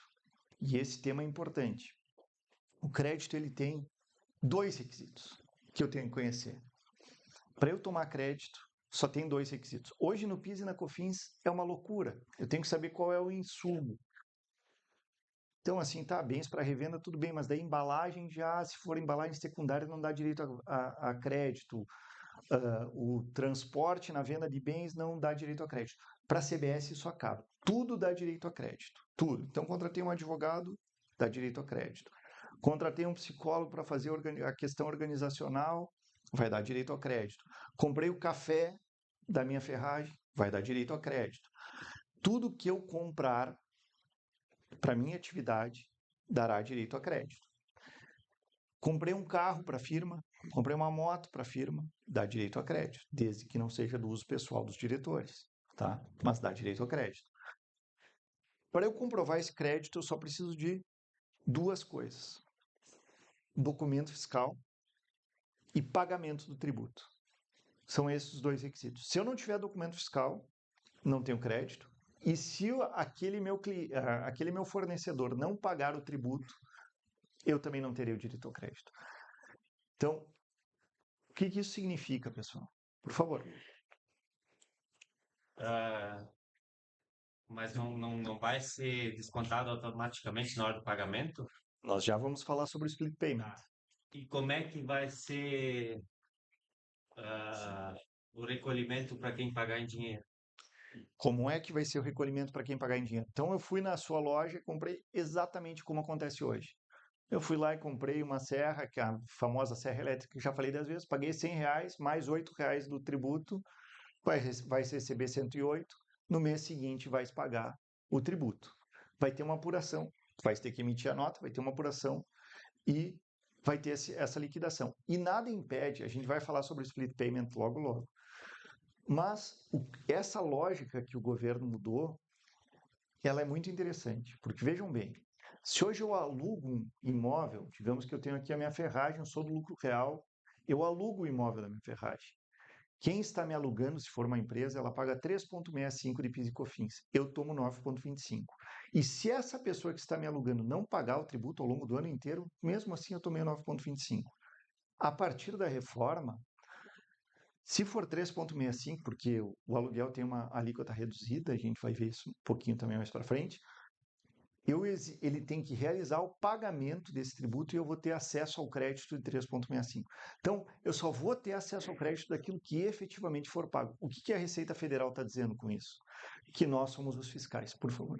E esse tema é importante. O crédito ele tem 2 requisitos que eu tenho que conhecer. Para eu tomar crédito, só tem 2 requisitos. Hoje no PIS e na COFINS é uma loucura. Eu tenho que saber qual é o insumo. Então, assim, tá, bens para revenda, tudo bem, mas daí embalagem já, se for embalagem secundária, não dá direito a crédito. O transporte na venda de bens não dá direito a crédito. Para a CBS isso acaba. Tudo dá direito a crédito. Tudo. Então, contratei um advogado, dá direito a crédito. Contratei um psicólogo para fazer a questão organizacional, vai dar direito a crédito. Comprei o café da minha ferragem, vai dar direito a crédito. Tudo que eu comprar para minha atividade dará direito a crédito. Comprei um carro para a firma, comprei uma moto para a firma, dá direito a crédito, desde que não seja do uso pessoal dos diretores, tá? Mas dá direito a crédito. Para eu comprovar esse crédito, eu só preciso de 2 coisas: documento fiscal e pagamento do tributo. São esses os 2 requisitos. Se eu não tiver documento fiscal, não tenho crédito. E se aquele meu fornecedor não pagar o tributo, eu também não terei o direito ao crédito. Então, o que isso significa, pessoal? Por favor. Mas não vai ser descontado automaticamente na hora do pagamento? Nós já vamos falar sobre o split payment. E como é que vai ser o recolhimento para quem pagar em dinheiro? Como é que vai ser o recolhimento para quem pagar em dinheiro? Então, eu fui na sua loja e comprei exatamente como acontece hoje. Eu fui lá e comprei uma serra, que é a famosa serra elétrica, que já falei 10 vezes, paguei R$100, mais R$8 do tributo, vai receber 108, no mês seguinte vai pagar o tributo. Vai ter uma apuração, vai ter que emitir a nota, vai ter uma apuração e vai ter essa liquidação. E nada impede, a gente vai falar sobre o split payment logo logo, mas essa lógica que o governo mudou, ela é muito interessante, porque vejam bem, se hoje eu alugo um imóvel, digamos que eu tenho aqui a minha ferragem, eu sou do lucro real, eu alugo o imóvel da minha ferragem. Quem está me alugando, se for uma empresa, ela paga 3,65 de PIS e COFINS. Eu tomo 9,25. E se essa pessoa que está me alugando não pagar o tributo ao longo do ano inteiro, mesmo assim eu tomei 9,25. A partir da reforma, se for 3,65, porque o aluguel tem uma alíquota reduzida, a gente vai ver isso um pouquinho também mais para frente, ele tem que realizar o pagamento desse tributo e eu vou ter acesso ao crédito de 3,65. Então, eu só vou ter acesso ao crédito daquilo que efetivamente for pago. O que a Receita Federal está dizendo com isso? Que nós somos os fiscais, por favor.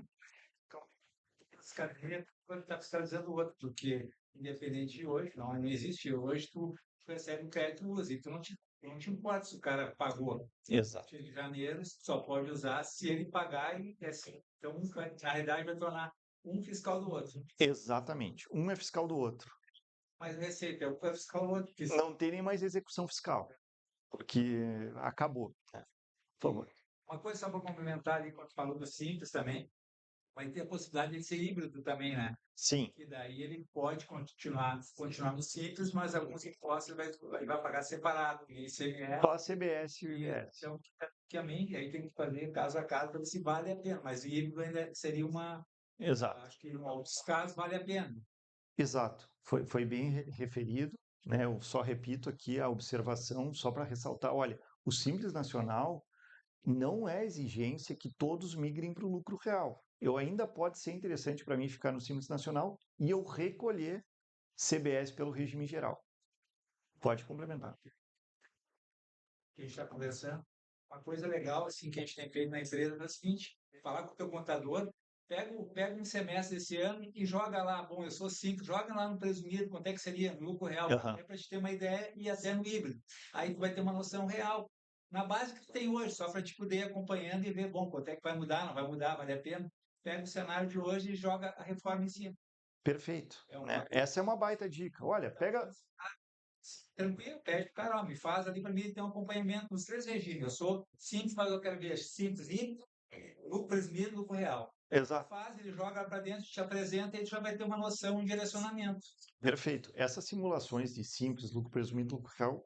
Quando está fiscalizando o outro, porque independente de hoje, não existe hoje, tu recebe um crédito, usa, e tu não te importa se o cara pagou. Exato. De janeiro, só pode usar se ele pagar e é assim. Então, na realidade, vai tornar um fiscal do outro. Exatamente. Um é fiscal do outro. Mas receita, um é fiscal do outro. Não tem nem mais execução fiscal, porque acabou. Por favor. Uma coisa só para complementar ali, quando falou do Simples também, vai ter a possibilidade de ser híbrido também, né? Sim. E daí ele pode continuar no Simples, mas alguns impostos ele vai pagar separado. ICMS. Só a CBS e o IBS. Então, também, aí tem que fazer caso a caso para ver se vale a pena. Mas o híbrido ainda seria uma... Exato. Acho que em alguns casos vale a pena. Exato. Foi bem referido, né? Eu só repito aqui a observação, só para ressaltar, olha, o Simples Nacional não é exigência que todos migrem para o lucro real. Ainda pode ser interessante para mim ficar no Simples Nacional e eu recolher CBS pelo regime geral. Pode complementar. Que a gente está conversando. Uma coisa legal assim que a gente tem feito na empresa é o seguinte: falar com o teu contador, pega um semestre esse ano e joga lá, bom, eu sou 5, joga lá no presumido, quanto é que seria no lucro real, Aham. para te ter uma ideia e até no híbrido. Aí tu vai ter uma noção real. Na base que tu tem hoje, só para te poder ir acompanhando e ver, bom, quanto é que vai mudar, não vai mudar, vale a pena. Pega o cenário de hoje e joga a reforma em cima. Perfeito. É uma Né? coisa Essa é uma baita dica. Olha, pega. tranquilo, pede pro cara, ó, me faz ali para mim ter um acompanhamento nos 3 regimes. Eu sou simples, mas eu quero ver simples e lucro presumido, lucro real. Exato. Faz, ele joga para dentro, te apresenta e ele já vai ter uma noção, um direcionamento. Perfeito. Essas simulações de simples, lucro presumido, lucro real,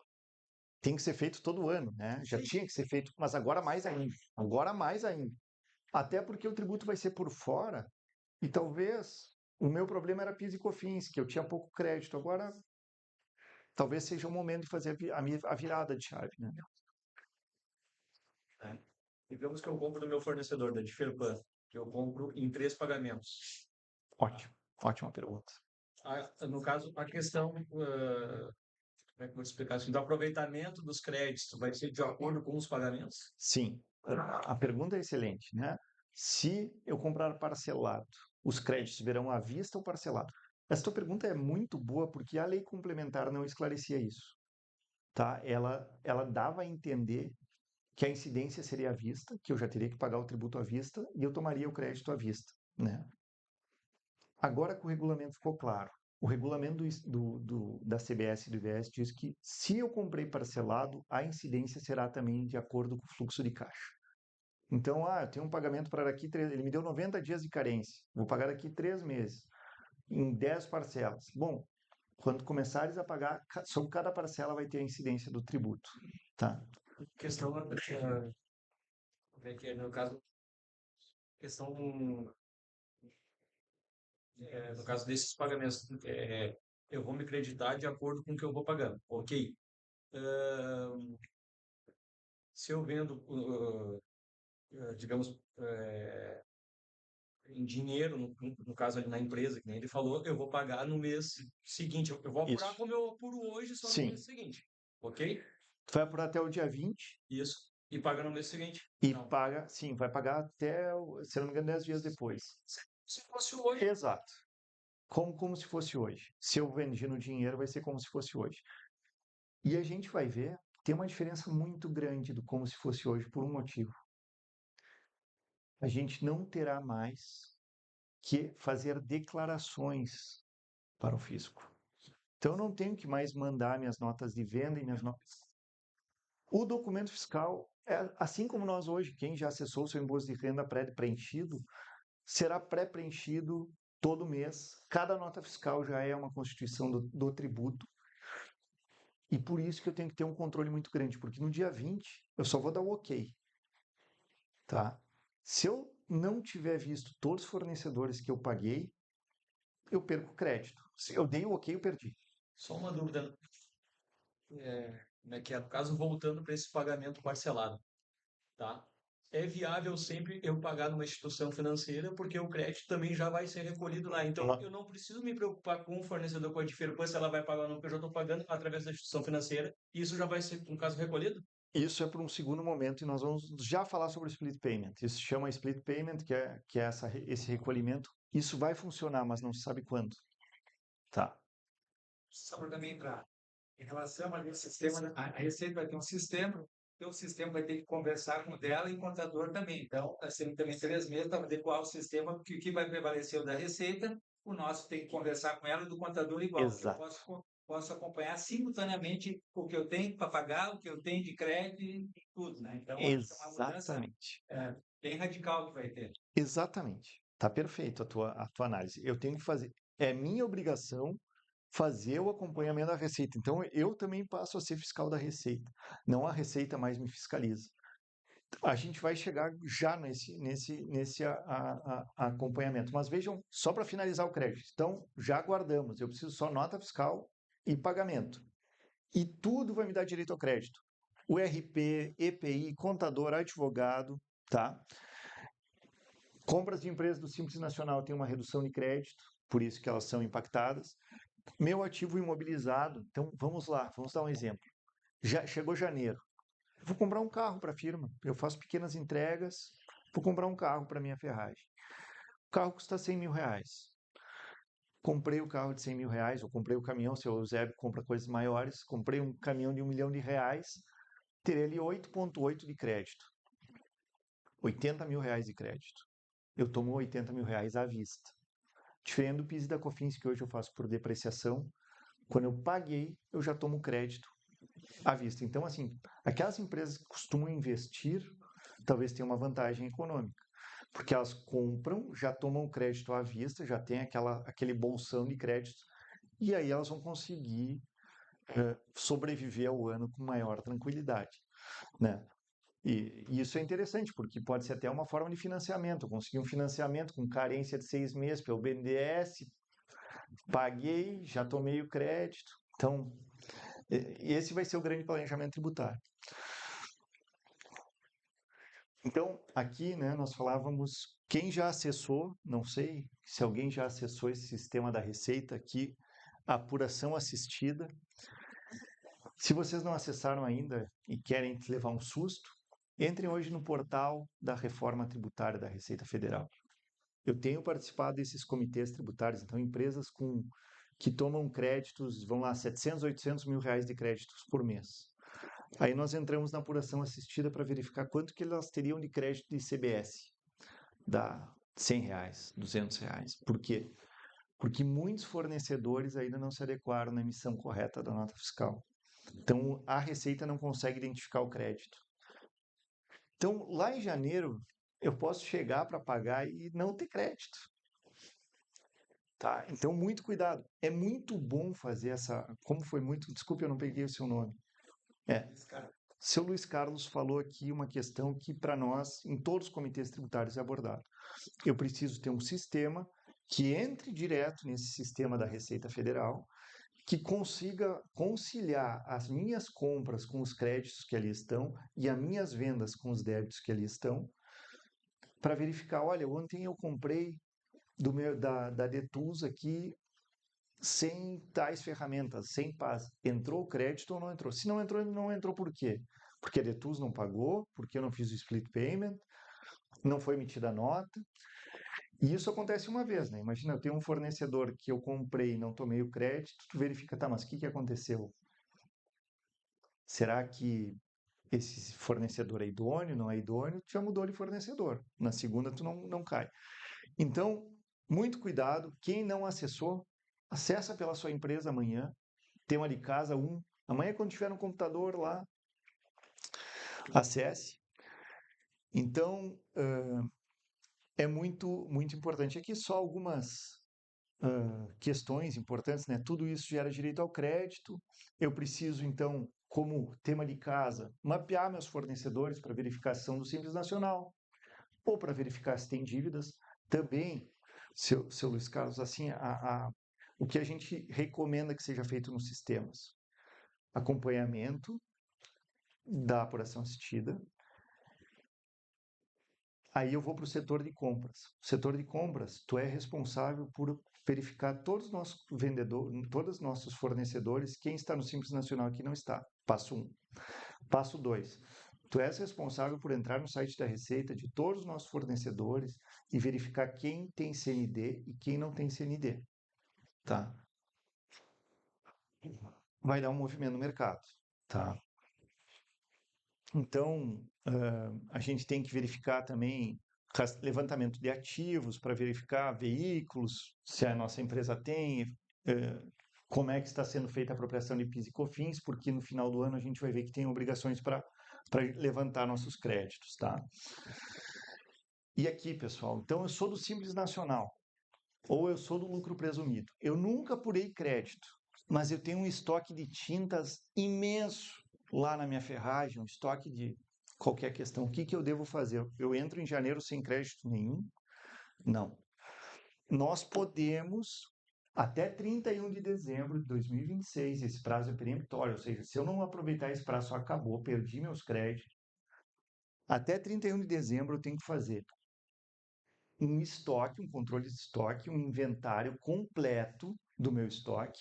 tem que ser feito todo ano, né? Já tinha que ser feito, mas agora mais ainda. Agora mais ainda. Até porque o tributo vai ser por fora e talvez o meu problema era PIS e COFINS, que eu tinha pouco crédito. Agora, talvez seja o momento de fazer a virada de chave, né? Digamos que eu compro do meu fornecedor, da Diferpan, que eu compro em 3 pagamentos. Ótimo. Ótima pergunta. No caso, a questão, como é que eu vou te explicar assim, do aproveitamento dos créditos vai ser de acordo com os pagamentos? Sim, a pergunta é excelente, né? Se eu comprar parcelado, os créditos virão à vista ou parcelado? Essa tua pergunta é muito boa porque a lei complementar não esclarecia isso, tá? Ela dava a entender que a incidência seria à vista, que eu já teria que pagar o tributo à vista e eu tomaria o crédito à vista, né? Agora que o regulamento ficou claro, o regulamento da CBS e do IVS diz que se eu comprei parcelado, a incidência será também de acordo com o fluxo de caixa. Então, eu tenho um pagamento para daqui, ele me deu 90 dias de carência, vou pagar daqui 3 meses, em 10 parcelas. Bom, quando começares a pagar, sobre cada parcela vai ter a incidência do tributo, tá? Questão, como é que é, no caso, questão, no caso desses pagamentos, eu vou me creditar de acordo com o que eu vou pagando, ok? Se eu vendo, digamos, em dinheiro, no caso ali na empresa, que nem ele falou, eu vou pagar no mês seguinte. Eu vou apurar Isso. como eu apuro hoje, só no Sim. mês seguinte. Ok? Tu vai apurar até o dia 20 Isso. E paga no mês seguinte. e Não. paga, sim, vai pagar até, se não me engano, 10 dias depois. Se fosse hoje. Exato. Como se fosse hoje. Se eu vendi no dinheiro, vai ser como se fosse hoje. E a gente vai ver, tem uma diferença muito grande do como se fosse hoje por um motivo. A gente não terá mais que fazer declarações para o fisco. Então, eu não tenho que mais mandar minhas notas de venda e minhas notas. O documento fiscal, assim como nós hoje, quem já acessou o seu imposto de renda pré-preenchido, será pré-preenchido todo mês. Cada nota fiscal já é uma constituição do tributo. E por isso que eu tenho que ter um controle muito grande, porque no dia 20 eu só vou dar o ok. Tá? Se eu não tiver visto todos os fornecedores que eu paguei, eu perco crédito. Se eu dei o ok, eu perdi. Só uma dúvida. Como é que é? No caso, voltando para esse pagamento parcelado. Tá? É viável sempre eu pagar numa instituição financeira, porque o crédito também já vai ser recolhido lá. Então, eu não preciso me preocupar com o fornecedor com a Diferpan, se ela vai pagar ou não, porque eu já estou pagando através da instituição financeira, e isso já vai ser, no caso, recolhido? Isso é para um segundo momento e nós vamos já falar sobre o split payment. Isso se chama split payment, que é esse recolhimento. Isso vai funcionar, mas não se sabe quando. Tá. Só para também entrar. Em relação ao sistema, a Receita vai ter um sistema, o sistema vai ter que conversar com o dela e o contador também. Então, nós temos também 3 meses para adequar o sistema, porque o que vai prevalecer é o da Receita, o nosso tem que conversar com ela e do contador igual. Exato. Eu posso acompanhar simultaneamente o que eu tenho para pagar, o que eu tenho de crédito e tudo, né? Então, é uma mudança bem radical que vai ter. Exatamente. Tá perfeito a tua análise. Eu tenho que fazer. É minha obrigação fazer o acompanhamento da Receita. Então, eu também passo a ser fiscal da Receita. Não a Receita mais me fiscaliza. A gente vai chegar já nesse acompanhamento. Mas vejam, só para finalizar o crédito. Então, já aguardamos. Eu preciso só nota fiscal e pagamento. E tudo vai me dar direito ao crédito. O RP, EPI, contador, advogado, tá? Compras de empresas do Simples Nacional têm uma redução de crédito, por isso que elas são impactadas. Meu ativo imobilizado, então vamos lá, vamos dar um exemplo. Já chegou janeiro. Vou comprar um carro para a firma. Eu faço pequenas entregas, vou comprar um carro para minha ferragem. O carro custa 100 mil reais. Comprei o carro de 100 mil reais, ou comprei o caminhão, se o Eusébio compra coisas maiores, comprei um caminhão de 1 milhão de reais, terei ali 8,8 de crédito. 80 mil reais de crédito. Eu tomo 80 mil reais à vista. Diferente do PIS e da COFINS, que hoje eu faço por depreciação, quando eu paguei, eu já tomo crédito à vista. Então, assim, aquelas empresas que costumam investir, talvez tenham uma vantagem econômica, porque elas compram, já tomam crédito à vista, já tem aquele bolsão de créditos, e aí elas vão conseguir sobreviver ao ano com maior tranquilidade, né? E isso é interessante, porque pode ser até uma forma de financiamento. Eu consegui um financiamento com carência de 6 meses pelo BNDES, paguei, já tomei o crédito. Então, esse vai ser o grande planejamento tributário. Então, aqui, né, nós falávamos, quem já acessou, não sei se alguém já acessou esse sistema da Receita aqui, apuração assistida. Se vocês não acessaram ainda e querem levar um susto, entrem hoje no portal da Reforma Tributária da Receita Federal. Eu tenho participado desses comitês tributários, então empresas que tomam créditos, vão lá, 700, 800 mil reais de créditos por mês. Aí nós entramos na apuração assistida para verificar quanto que elas teriam de crédito de ICBS. Dá 100 reais, 200 reais. Por quê? Porque muitos fornecedores ainda não se adequaram na emissão correta da nota fiscal. Então, a Receita não consegue identificar o crédito. Então, lá em janeiro, eu posso chegar para pagar e não ter crédito. Tá? Então, muito cuidado. É muito bom fazer essa... Como foi muito... Desculpe, eu não peguei o seu nome. Seu Luiz Carlos falou aqui uma questão que, para nós, em todos os comitês tributários, é abordado. Eu preciso ter um sistema que entre direto nesse sistema da Receita Federal, que consiga conciliar as minhas compras com os créditos que ali estão e as minhas vendas com os débitos que ali estão, para verificar, olha, ontem eu comprei da Detus aqui sem tais ferramentas, sem PAS. Entrou o crédito ou não entrou? Se não entrou, não entrou por quê? Porque a Detus não pagou, porque eu não fiz o split payment, não foi emitida a nota. E isso acontece uma vez, né? Imagina, eu tenho um fornecedor que eu comprei e não tomei o crédito, tu verifica, tá, mas o que aconteceu? Será que esse fornecedor é idôneo, não é idôneo? Tu já mudou de fornecedor. Na segunda, tu não cai. Então, muito cuidado. Quem não acessou, acessa pela sua empresa amanhã. Tem uma de casa, Amanhã, quando tiver no computador lá, acesse. Então, é muito, muito importante. Aqui só algumas questões importantes, né? Tudo isso gera direito ao crédito. Eu preciso, então, como tema de casa, mapear meus fornecedores para verificação do Simples Nacional ou para verificar se tem dívidas. Também, seu Luiz Carlos, assim, o que a gente recomenda que seja feito nos sistemas? Acompanhamento da apuração assistida. Aí eu vou para o setor de compras. O setor de compras, tu é responsável por verificar todos os nossos vendedores, todos os nossos fornecedores, quem está no Simples Nacional e quem não está. Passo 1. Passo 2. Tu és responsável por entrar no site da Receita de todos os nossos fornecedores e verificar quem tem CND e quem não tem CND. Tá? Vai dar um movimento no mercado. Tá? Então, a gente tem que verificar também levantamento de ativos para verificar veículos, se a nossa empresa tem, como é que está sendo feita a apropriação de PIS e COFINS, porque no final do ano a gente vai ver que tem obrigações para levantar nossos créditos, tá? E aqui, pessoal, então eu sou do Simples Nacional, ou eu sou do lucro presumido. Eu nunca apurei crédito, mas eu tenho um estoque de tintas imenso lá na minha ferragem, um estoque de qualquer questão. O que eu devo fazer? Eu entro em janeiro sem crédito nenhum? Não. Nós podemos, até 31 de dezembro de 2026, esse prazo é peremptório, ou seja, se eu não aproveitar esse prazo, acabou, perdi meus créditos. Até 31 de dezembro eu tenho que fazer um estoque, um controle de estoque, um inventário completo do meu estoque,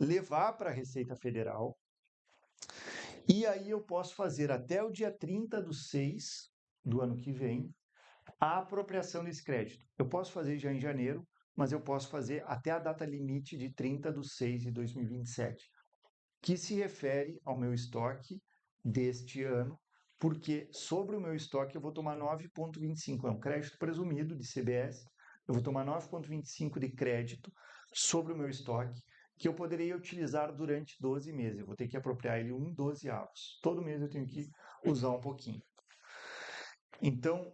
levar para a Receita Federal, e aí eu posso fazer até o dia 30/6 do ano que vem a apropriação desse crédito. Eu posso fazer já em janeiro, mas eu posso fazer até a data limite de 30/6 de 2027, que se refere ao meu estoque deste ano, porque sobre o meu estoque eu vou tomar 9,25, é um crédito presumido de CBS, eu vou tomar 9,25 de crédito sobre o meu estoque, que eu poderia utilizar durante 12 meses. Eu vou ter que apropriar ele 1/12. Todo mês eu tenho que usar um pouquinho. Então,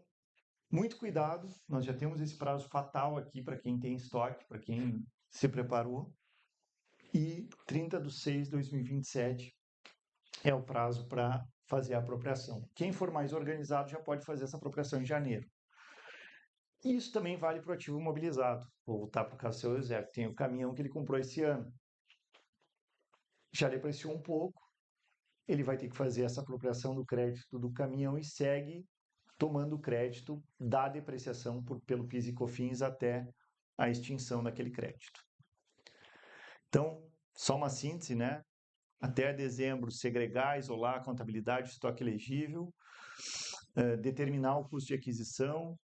muito cuidado, nós já temos esse prazo fatal aqui para quem tem estoque, para quem se preparou, e 30/6 de 2027 é o prazo para fazer a apropriação. Quem for mais organizado já pode fazer essa apropriação em janeiro. E isso também vale para o ativo imobilizado. Vou voltar para o caso do seu Eusébio. Tem o caminhão que ele comprou esse ano. Já depreciou um pouco, ele vai ter que fazer essa apropriação do crédito do caminhão e segue tomando crédito da depreciação pelo PIS e COFINS até a extinção daquele crédito. Então, só uma síntese, né? Até dezembro, segregar, isolar a contabilidade, estoque elegível, determinar o custo de aquisição,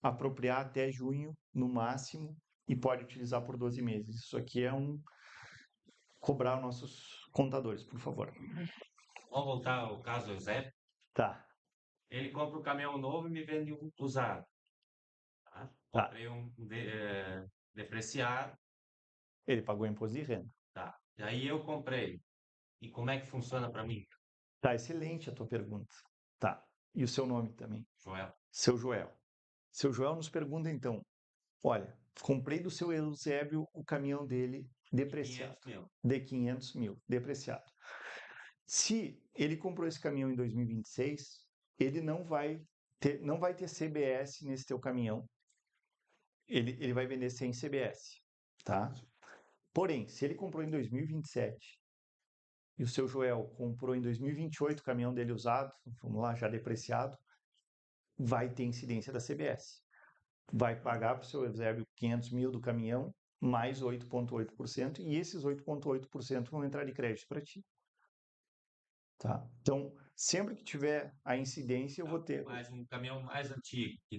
apropriar até junho, no máximo, e pode utilizar por 12 meses. Isso aqui é cobrar os nossos contadores, por favor. Vamos voltar ao caso do Eusébio. Tá. Ele compra um caminhão novo e me vende um usado. Tá? Tá. Comprei um depreciado. Ele pagou imposto de renda. Tá. E aí eu comprei. E como é que funciona para mim? Tá, excelente a tua pergunta. Tá. E o seu nome também? Joel. Seu Joel. Seu Joel nos pergunta então, olha, comprei do seu Eusébio o caminhão dele depreciado. De 500 mil, depreciado. Se ele comprou esse caminhão em 2026, ele não vai ter CBS nesse teu caminhão. Ele vai vender sem CBS, tá? Porém, se ele comprou em 2027 e o seu Joel comprou em 2028 o caminhão dele usado, vamos lá, já depreciado, vai ter incidência da CBS. Vai pagar para o seu Eusébio 500 mil do caminhão, mais 8,8%, e esses 8,8% vão entrar de crédito para ti. Tá? Então, sempre que tiver a incidência, eu vou ter... Mais um caminhão mais antigo, que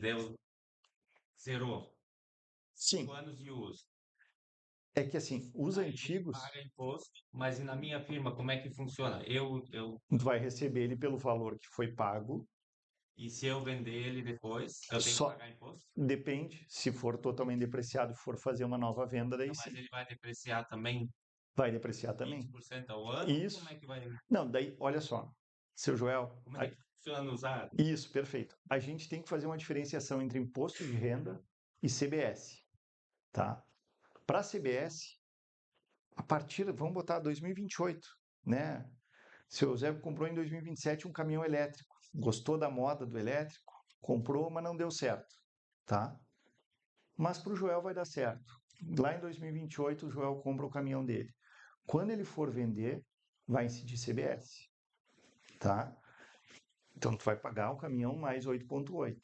zerou. Sim. 5 anos de uso. É que assim, os Aí antigos... paga imposto, mas e na minha firma, como é que funciona? Tu vai receber ele pelo valor que foi pago. E se eu vender ele depois, eu tenho que pagar imposto? Depende. Se for totalmente depreciado e for fazer uma nova venda, daí sim. Mas ele vai depreciar também? Vai depreciar também. 20% ao ano? Isso. Como é que vai... Não, daí, olha só. Seu Joel... Como é que funciona usado? Isso, perfeito. A gente tem que fazer uma diferenciação entre imposto de renda e CBS. Tá? Para CBS, a partir... Vamos botar 2028, né? Seu Eusébio comprou em 2027 um caminhão elétrico. Gostou da moda do elétrico, comprou, mas não deu certo, tá? Mas para o Joel vai dar certo. Lá em 2028, o Joel compra o caminhão dele. Quando ele for vender, vai incidir CBS, tá? Então, tu vai pagar o caminhão mais 8,8.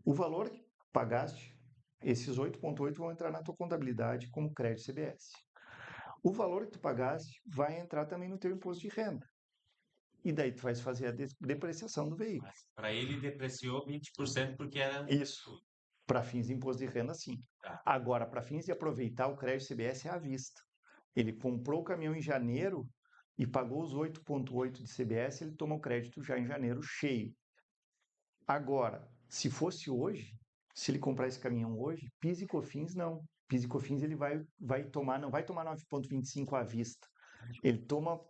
O valor que pagaste, esses 8,8 vão entrar na tua contabilidade como crédito CBS. O valor que tu pagaste vai entrar também no teu imposto de renda. E daí tu vai fazer a depreciação do veículo. Para ele depreciou 20% porque era... Isso. Para fins de imposto de renda, sim. Tá. Agora, para fins de aproveitar o crédito CBS é à vista. Ele comprou o caminhão em janeiro e pagou os 8,8 de CBS, ele toma o crédito já em janeiro cheio. Agora, se fosse hoje, se ele comprar esse caminhão hoje, PIS e COFINS não. PIS e COFINS ele vai tomar, não vai tomar 9,25 à vista. Ele toma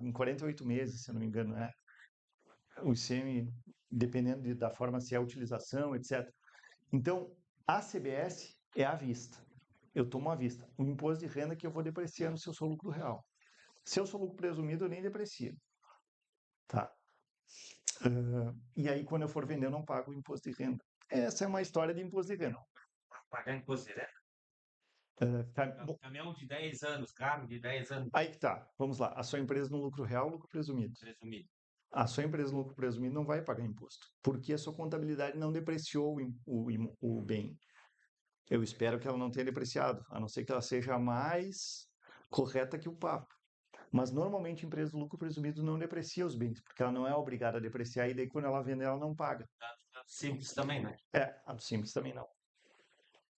em 48 meses, se eu não me engano, né? O ICM, dependendo da forma se é a utilização, etc. Então, a CBS é à vista. Eu tomo à vista. O imposto de renda que eu vou depreciando se eu sou lucro real. Se eu sou lucro presumido, eu nem deprecio. Tá? E aí, quando eu for vender, eu não pago o imposto de renda. Essa é uma história de imposto de renda. Pagar imposto direto? Caminhão de 10 anos, carro de 10 anos. Aí que tá. Vamos lá. A sua empresa no lucro real ou lucro presumido? Presumido. A sua empresa no lucro presumido não vai pagar imposto, porque a sua contabilidade não depreciou o bem. Eu espero que ela não tenha depreciado, a não ser que ela seja mais correta que o papo. Mas normalmente a empresa do lucro presumido não deprecia os bens, porque ela não é obrigada a depreciar e daí quando ela vende ela não paga. Simples também, né? A do simples também não.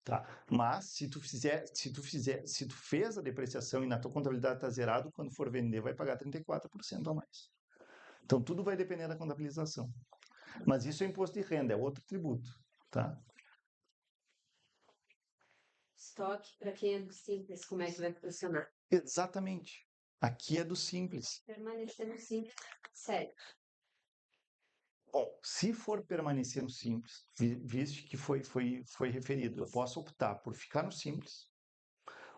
Tá. Mas se tu fez a depreciação e na tua contabilidade está zerado, quando for vender vai pagar 34% a mais. Então tudo vai depender da contabilização. Mas isso é imposto de renda, é outro tributo, tá? Estoque, para quem é do simples, como é que vai funcionar? Exatamente. Aqui é do simples. Permanecer no simples, sério. Bom, se for permanecer no simples, visto que foi referido, eu posso optar por ficar no simples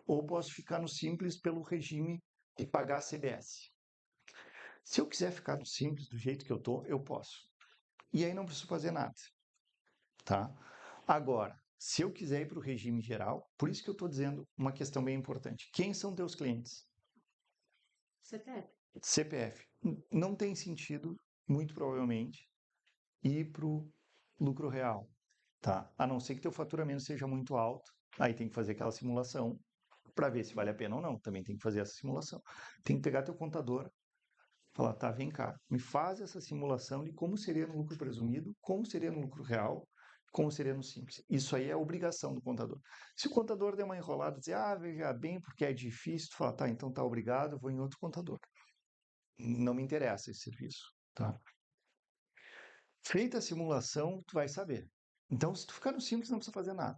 ou posso ficar no simples pelo regime de pagar CBS. Se eu quiser ficar no simples do jeito que eu tô, eu posso. E aí não preciso fazer nada, tá? Agora, se eu quiser ir para o regime geral, por isso que eu estou dizendo uma questão bem importante. Quem são teus clientes? CPF. CPF. Não tem sentido, muito provavelmente, ir para o lucro real, tá? A não ser que teu faturamento seja muito alto, aí tem que fazer aquela simulação para ver se vale a pena ou não. Também tem que fazer essa simulação. Tem que pegar teu contador, falar, tá, vem cá, me faz essa simulação de como seria no lucro presumido, como seria no lucro real, como seria no simples. Isso aí é obrigação do contador. Se o contador der uma enrolada e dizer, veja bem, porque é difícil, tu fala, tá, então tá, obrigado, eu vou em outro contador. Não me interessa esse serviço, tá? Feita a simulação, tu vai saber. Então, se tu ficar no simples, não precisa fazer nada.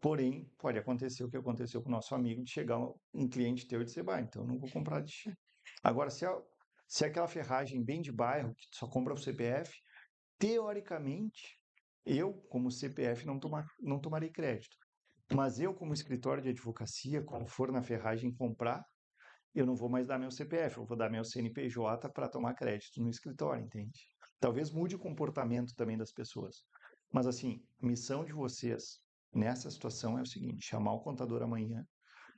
Porém, pode acontecer o que aconteceu com o nosso amigo, de chegar um cliente teu e dizer, então não vou comprar de ti. Agora, se é aquela ferragem bem de bairro, que tu só compra o CPF, teoricamente, eu, como CPF, não tomarei crédito. Mas eu, como escritório de advocacia, quando for na ferragem comprar, eu não vou mais dar meu CPF, eu vou dar meu CNPJ para tomar crédito no escritório, entende? Talvez mude o comportamento também das pessoas. Mas, assim, a missão de vocês nessa situação é o seguinte, chamar o contador amanhã,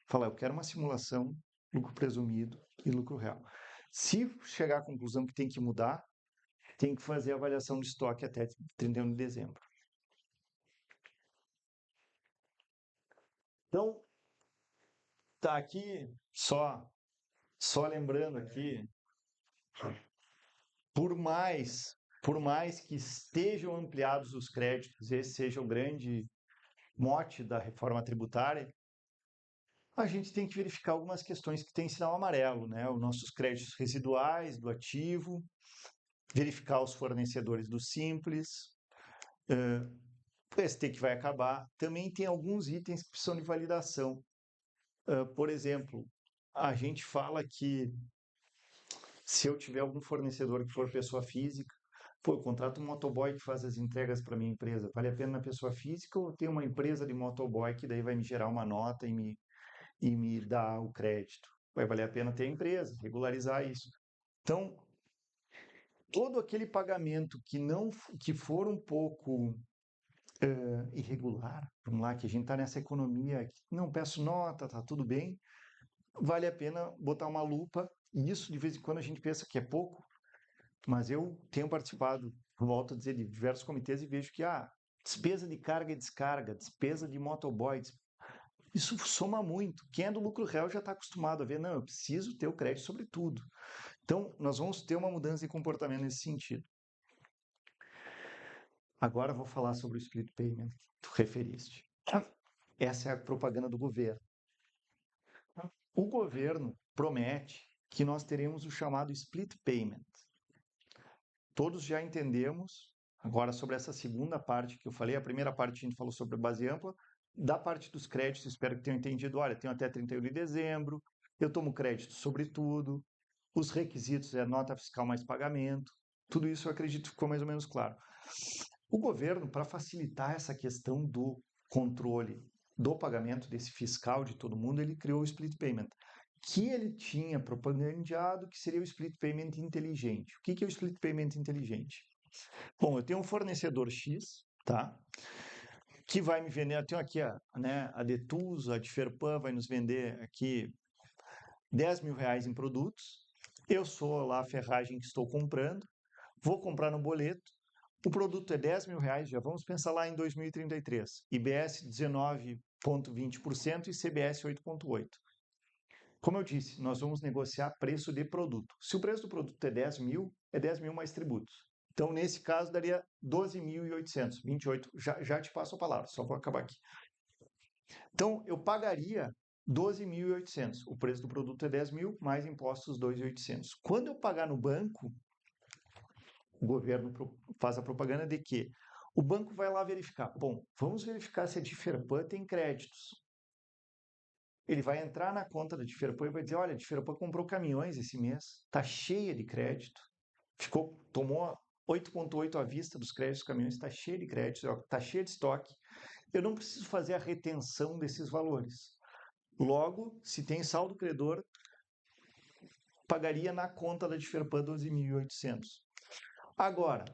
falar, eu quero uma simulação, lucro presumido e lucro real. Se chegar à conclusão que tem que mudar, tem que fazer a avaliação do estoque até 31 de dezembro. Então, tá aqui só lembrando aqui, por mais que estejam ampliados os créditos, esse seja o grande mote da reforma tributária, a gente tem que verificar algumas questões que têm sinal amarelo, né? Os nossos créditos residuais do ativo, verificar os fornecedores do Simples, o ST que vai acabar. Também tem alguns itens que precisam de validação. Por exemplo, a gente fala que se eu tiver algum fornecedor que for pessoa física, eu contrato um motoboy que faz as entregas para minha empresa. Vale a pena na pessoa física ou ter uma empresa de motoboy que daí vai me gerar uma nota e me dar o crédito? Vai valer a pena ter a empresa, regularizar isso. Então, todo aquele pagamento que for um pouco irregular, vamos lá, que a gente está nessa economia, não peço nota, tá tudo bem, vale a pena botar uma lupa, e isso de vez em quando a gente pensa que é pouco, mas eu tenho participado, volto a dizer, de diversos comitês e vejo que despesa de carga e descarga, despesa de motoboy, isso soma muito. Quem é do lucro real já está acostumado a ver, não, eu preciso ter o crédito sobre tudo. Então, nós vamos ter uma mudança de comportamento nesse sentido. Agora eu vou falar sobre o split payment que tu referiste. Essa é a propaganda do governo. O governo promete que nós teremos o chamado split payment. Todos já entendemos, agora sobre essa segunda parte que eu falei, a primeira parte a gente falou sobre a base ampla, da parte dos créditos, espero que tenham entendido, olha, tenho até 31 de dezembro, eu tomo crédito sobre tudo, os requisitos é nota fiscal mais pagamento, tudo isso eu acredito que ficou mais ou menos claro. O governo, para facilitar essa questão do controle do pagamento desse fiscal de todo mundo, ele criou o split payment, que ele tinha propagandeado que seria o split payment inteligente. O que é o split payment inteligente? Bom, eu tenho um fornecedor X, tá? Que vai me vender, eu tenho aqui a Detus, a Diferpan vai nos vender aqui R$10.000 em produtos, eu sou lá a ferragem que estou comprando, vou comprar no boleto, O produto é R$10.000, já vamos pensar lá em 2033. IBS 19,20% e CBS 8,8%. Como eu disse, nós vamos negociar preço de produto. Se o preço do produto é 10 mil, é 10 mil mais tributos. Então, nesse caso, daria 12.800, 28. Já te passo a palavra, só vou acabar aqui. Então, eu pagaria 12.800. O preço do produto é 10 mil, mais impostos 2.800. Quando eu pagar no banco, o governo faz a propaganda de que o banco vai lá verificar. Bom, vamos verificar se a Diferpan tem créditos. Ele vai entrar na conta da Diferpan e vai dizer, olha, a Diferpan comprou caminhões esse mês, está cheia de crédito, tomou 8,8 à vista dos créditos dos caminhões, está cheia de crédito, está cheia de estoque. Eu não preciso fazer a retenção desses valores. Logo, se tem saldo credor, pagaria na conta da Diferpan 12.800. Agora,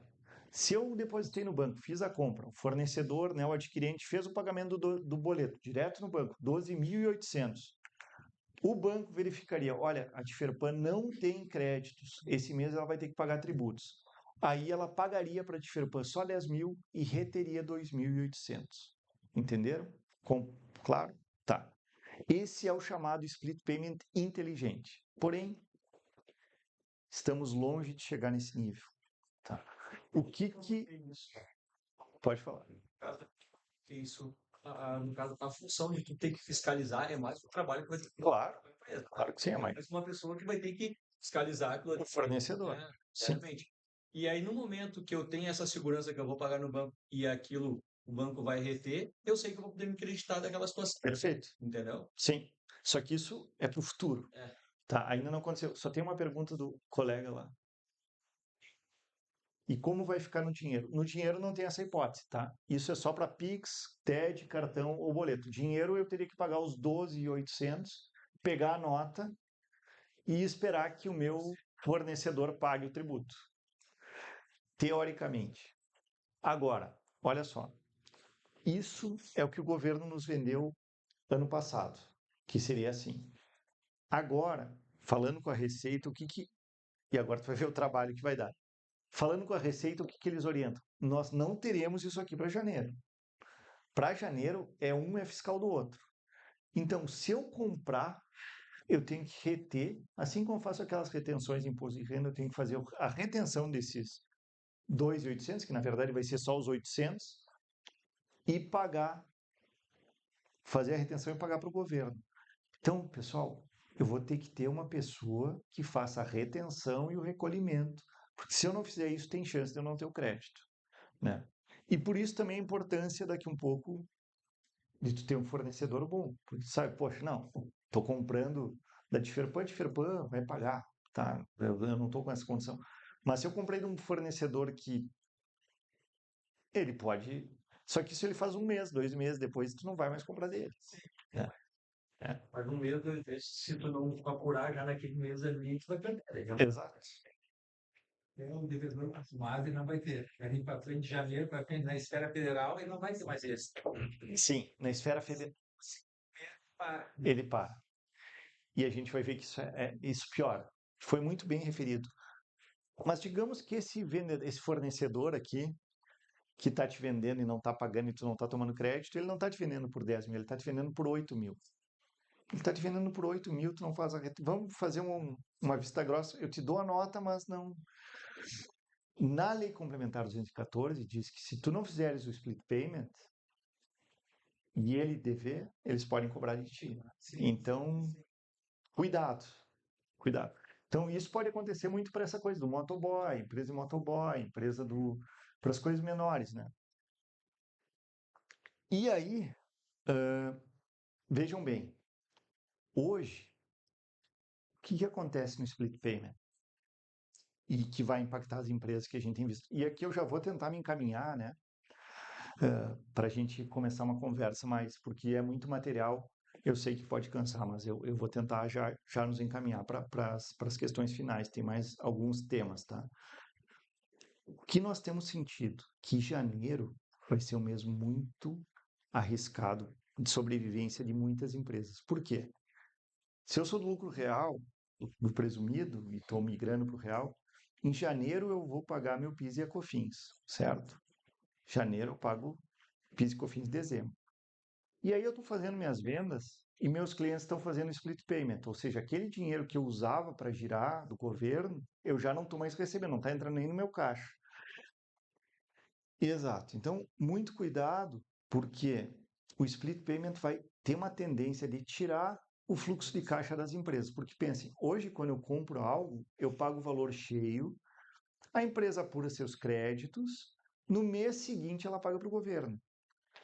se eu depositei no banco, fiz a compra, o fornecedor, né, o adquirente, fez o pagamento do boleto direto no banco, 12.800. O banco verificaria, olha, a Diferpan não tem créditos, esse mês ela vai ter que pagar tributos. Aí ela pagaria para a Diferpan só 10 mil e reteria 2.800. Entenderam? Claro? Tá. Esse é o chamado split payment inteligente. Porém, estamos longe de chegar nesse nível. Tá. O que Pode falar. Isso, no caso, a função de tu ter que fiscalizar é mais o trabalho que vai ter que Claro, fazer com a empresa. claro que sim, é mais. Mas uma pessoa que vai ter que fiscalizar aquilo ali. O fornecedor. Né? Sim. Exatamente. E aí, no momento que eu tenho essa segurança que eu vou pagar no banco e aquilo o banco vai reter, eu sei que eu vou poder me acreditar daquela situação. Perfeito. Entendeu? Sim. Só que isso é para o futuro. É. Tá, ainda não aconteceu. Só tem uma pergunta do colega lá. E como vai ficar no dinheiro? No dinheiro não tem essa hipótese, tá? Isso é só para Pix, TED, cartão ou boleto. Dinheiro eu teria que pagar os 12.800, pegar a nota e esperar que o meu fornecedor pague o tributo. Teoricamente. Agora, olha só. Isso é o que o governo nos vendeu ano passado, que seria assim. Agora, falando com a Receita, e agora tu vai ver o trabalho que vai dar. Falando com a Receita, o que eles orientam? Nós não teremos isso aqui para janeiro. Para janeiro, um é fiscal do outro. Então, se eu comprar, eu tenho que reter, assim como eu faço aquelas retenções de imposto de renda, eu tenho que fazer a retenção desses 2.800, que na verdade vai ser só os 800, e fazer a retenção e pagar para o governo. Então, pessoal, eu vou ter que ter uma pessoa que faça a retenção e o recolhimento. Porque se eu não fizer isso, tem chance de eu não ter o crédito. Né? E por isso também a importância daqui um pouco de tu ter um fornecedor bom. Porque tu sabe, poxa, não, estou comprando da Diferpan, vai pagar. Tá? Eu não estou com essa condição. Mas se eu comprei de um fornecedor que ele pode... Só que isso ele faz 1 mês, 2 meses, depois tu não vai mais comprar dele. Né? Mas no mês, se tu não apurar já naquele mês ali, tu vai perder. Exato. Um devedor acumulado e não vai ter. Ali para frente de janeiro, para frente na esfera federal, ele não vai ter mais esse. Sim, na esfera federal. Ele para. E a gente vai ver que isso piora. Foi muito bem referido. Mas digamos que esse fornecedor aqui, que está te vendendo e não está pagando e tu não está tomando crédito, ele não está te vendendo por 10 mil, ele está te vendendo por 8 mil. Ele está te vendendo por 8 mil, tu não faz a Vamos fazer uma vista grossa. Eu te dou a nota, mas não... Na Lei Complementar 214, diz que se tu não fizeres o split payment e ele dever, eles podem cobrar de ti. Então, cuidado. Então, isso pode acontecer muito para essa coisa do motoboy, empresa de motoboy, empresa para as coisas menores, né? E aí, vejam bem, hoje, o que acontece no split payment? E que vai impactar as empresas que a gente tem visto. E aqui eu já vou tentar me encaminhar, né? Para a gente começar uma conversa mais, porque é muito material, eu sei que pode cansar, mas eu vou tentar já nos encaminhar para as questões finais, tem mais alguns temas, tá? O que nós temos sentido? Que janeiro vai ser um mês muito arriscado de sobrevivência de muitas empresas. Por quê? Se eu sou do lucro real, do presumido, e estou migrando para o real, em janeiro eu vou pagar meu PIS e a COFINS, certo? Janeiro eu pago PIS e COFINS de dezembro. E aí eu estou fazendo minhas vendas e meus clientes estão fazendo split payment, ou seja, aquele dinheiro que eu usava para girar do governo, eu já não estou mais recebendo, não está entrando nem no meu caixa. Exato. Então, muito cuidado, porque o split payment vai ter uma tendência de tirar o fluxo de caixa das empresas. Porque pensem, hoje quando eu compro algo, eu pago o valor cheio, a empresa apura seus créditos, no mês seguinte ela paga para o governo.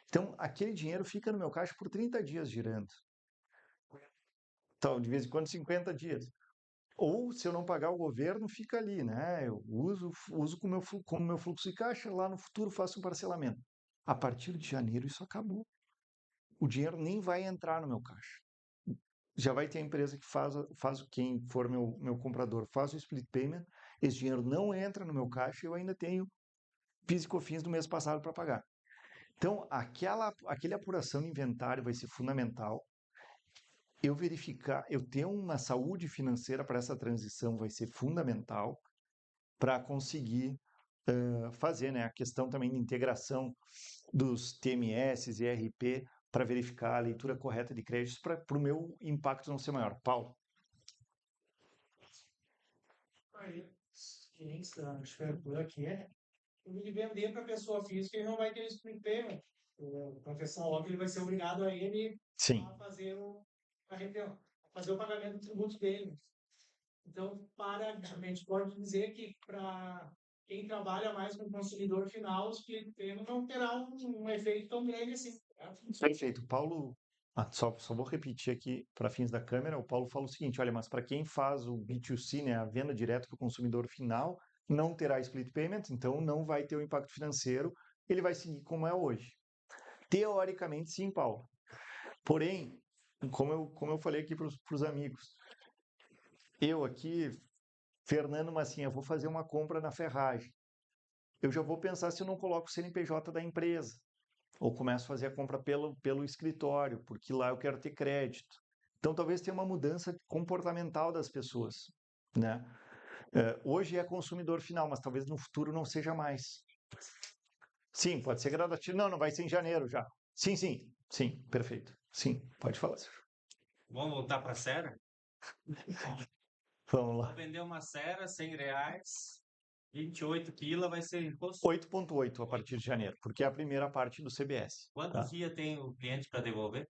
Então, aquele dinheiro fica no meu caixa por 30 dias girando. Então, de vez em quando, 50 dias. Ou, se eu não pagar o governo, fica ali, né? Eu uso como meu fluxo de caixa, lá no futuro faço um parcelamento. A partir de janeiro, isso acabou. O dinheiro nem vai entrar no meu caixa. Já vai ter a empresa que faz quem for meu comprador, faz o split payment, esse dinheiro não entra no meu caixa e eu ainda tenho PIS e COFINS do mês passado para pagar. Então, aquela apuração de inventário vai ser fundamental. Eu ter uma saúde financeira para essa transição vai ser fundamental para conseguir fazer, né, a questão também de integração dos TMS e ERP para verificar a leitura correta de créditos para o meu impacto não ser maior. Paulo? Ele vender para a pessoa física, ele não vai ter esse prepayment. A questão óbvia, ele vai ser obrigado a ele Sim. a fazer o pagamento do tributo dele. Então, a gente pode dizer que para quem trabalha mais com o consumidor final, o split payment não terá um efeito tão grande assim. Perfeito. Paulo, só vou repetir aqui para fins da câmera, o Paulo fala o seguinte, olha, mas para quem faz o B2C, né, a venda direta para o consumidor final, não terá split payment, então não vai ter o impacto financeiro, ele vai seguir como é hoje. Teoricamente, sim, Paulo. Porém, como eu falei aqui para os amigos, eu aqui, Fernando Massinha, vou fazer uma compra na Ferragem. Eu já vou pensar se eu não coloco o CNPJ da empresa, ou começo a fazer a compra pelo escritório, porque lá eu quero ter crédito. Então, talvez tenha uma mudança comportamental das pessoas, né? Hoje é consumidor final, mas talvez no futuro não seja mais. Sim, pode ser gradativo. Não vai ser em janeiro já. Sim, perfeito.Sim, pode falar, Sérgio. Vamos voltar para a Sera? Vamos lá. Vou vender uma Sera, R$100, 28 pila vai ser imposto. 8,8 a partir de janeiro, porque é a primeira parte do CBS. Quantos dias tem o cliente para devolver?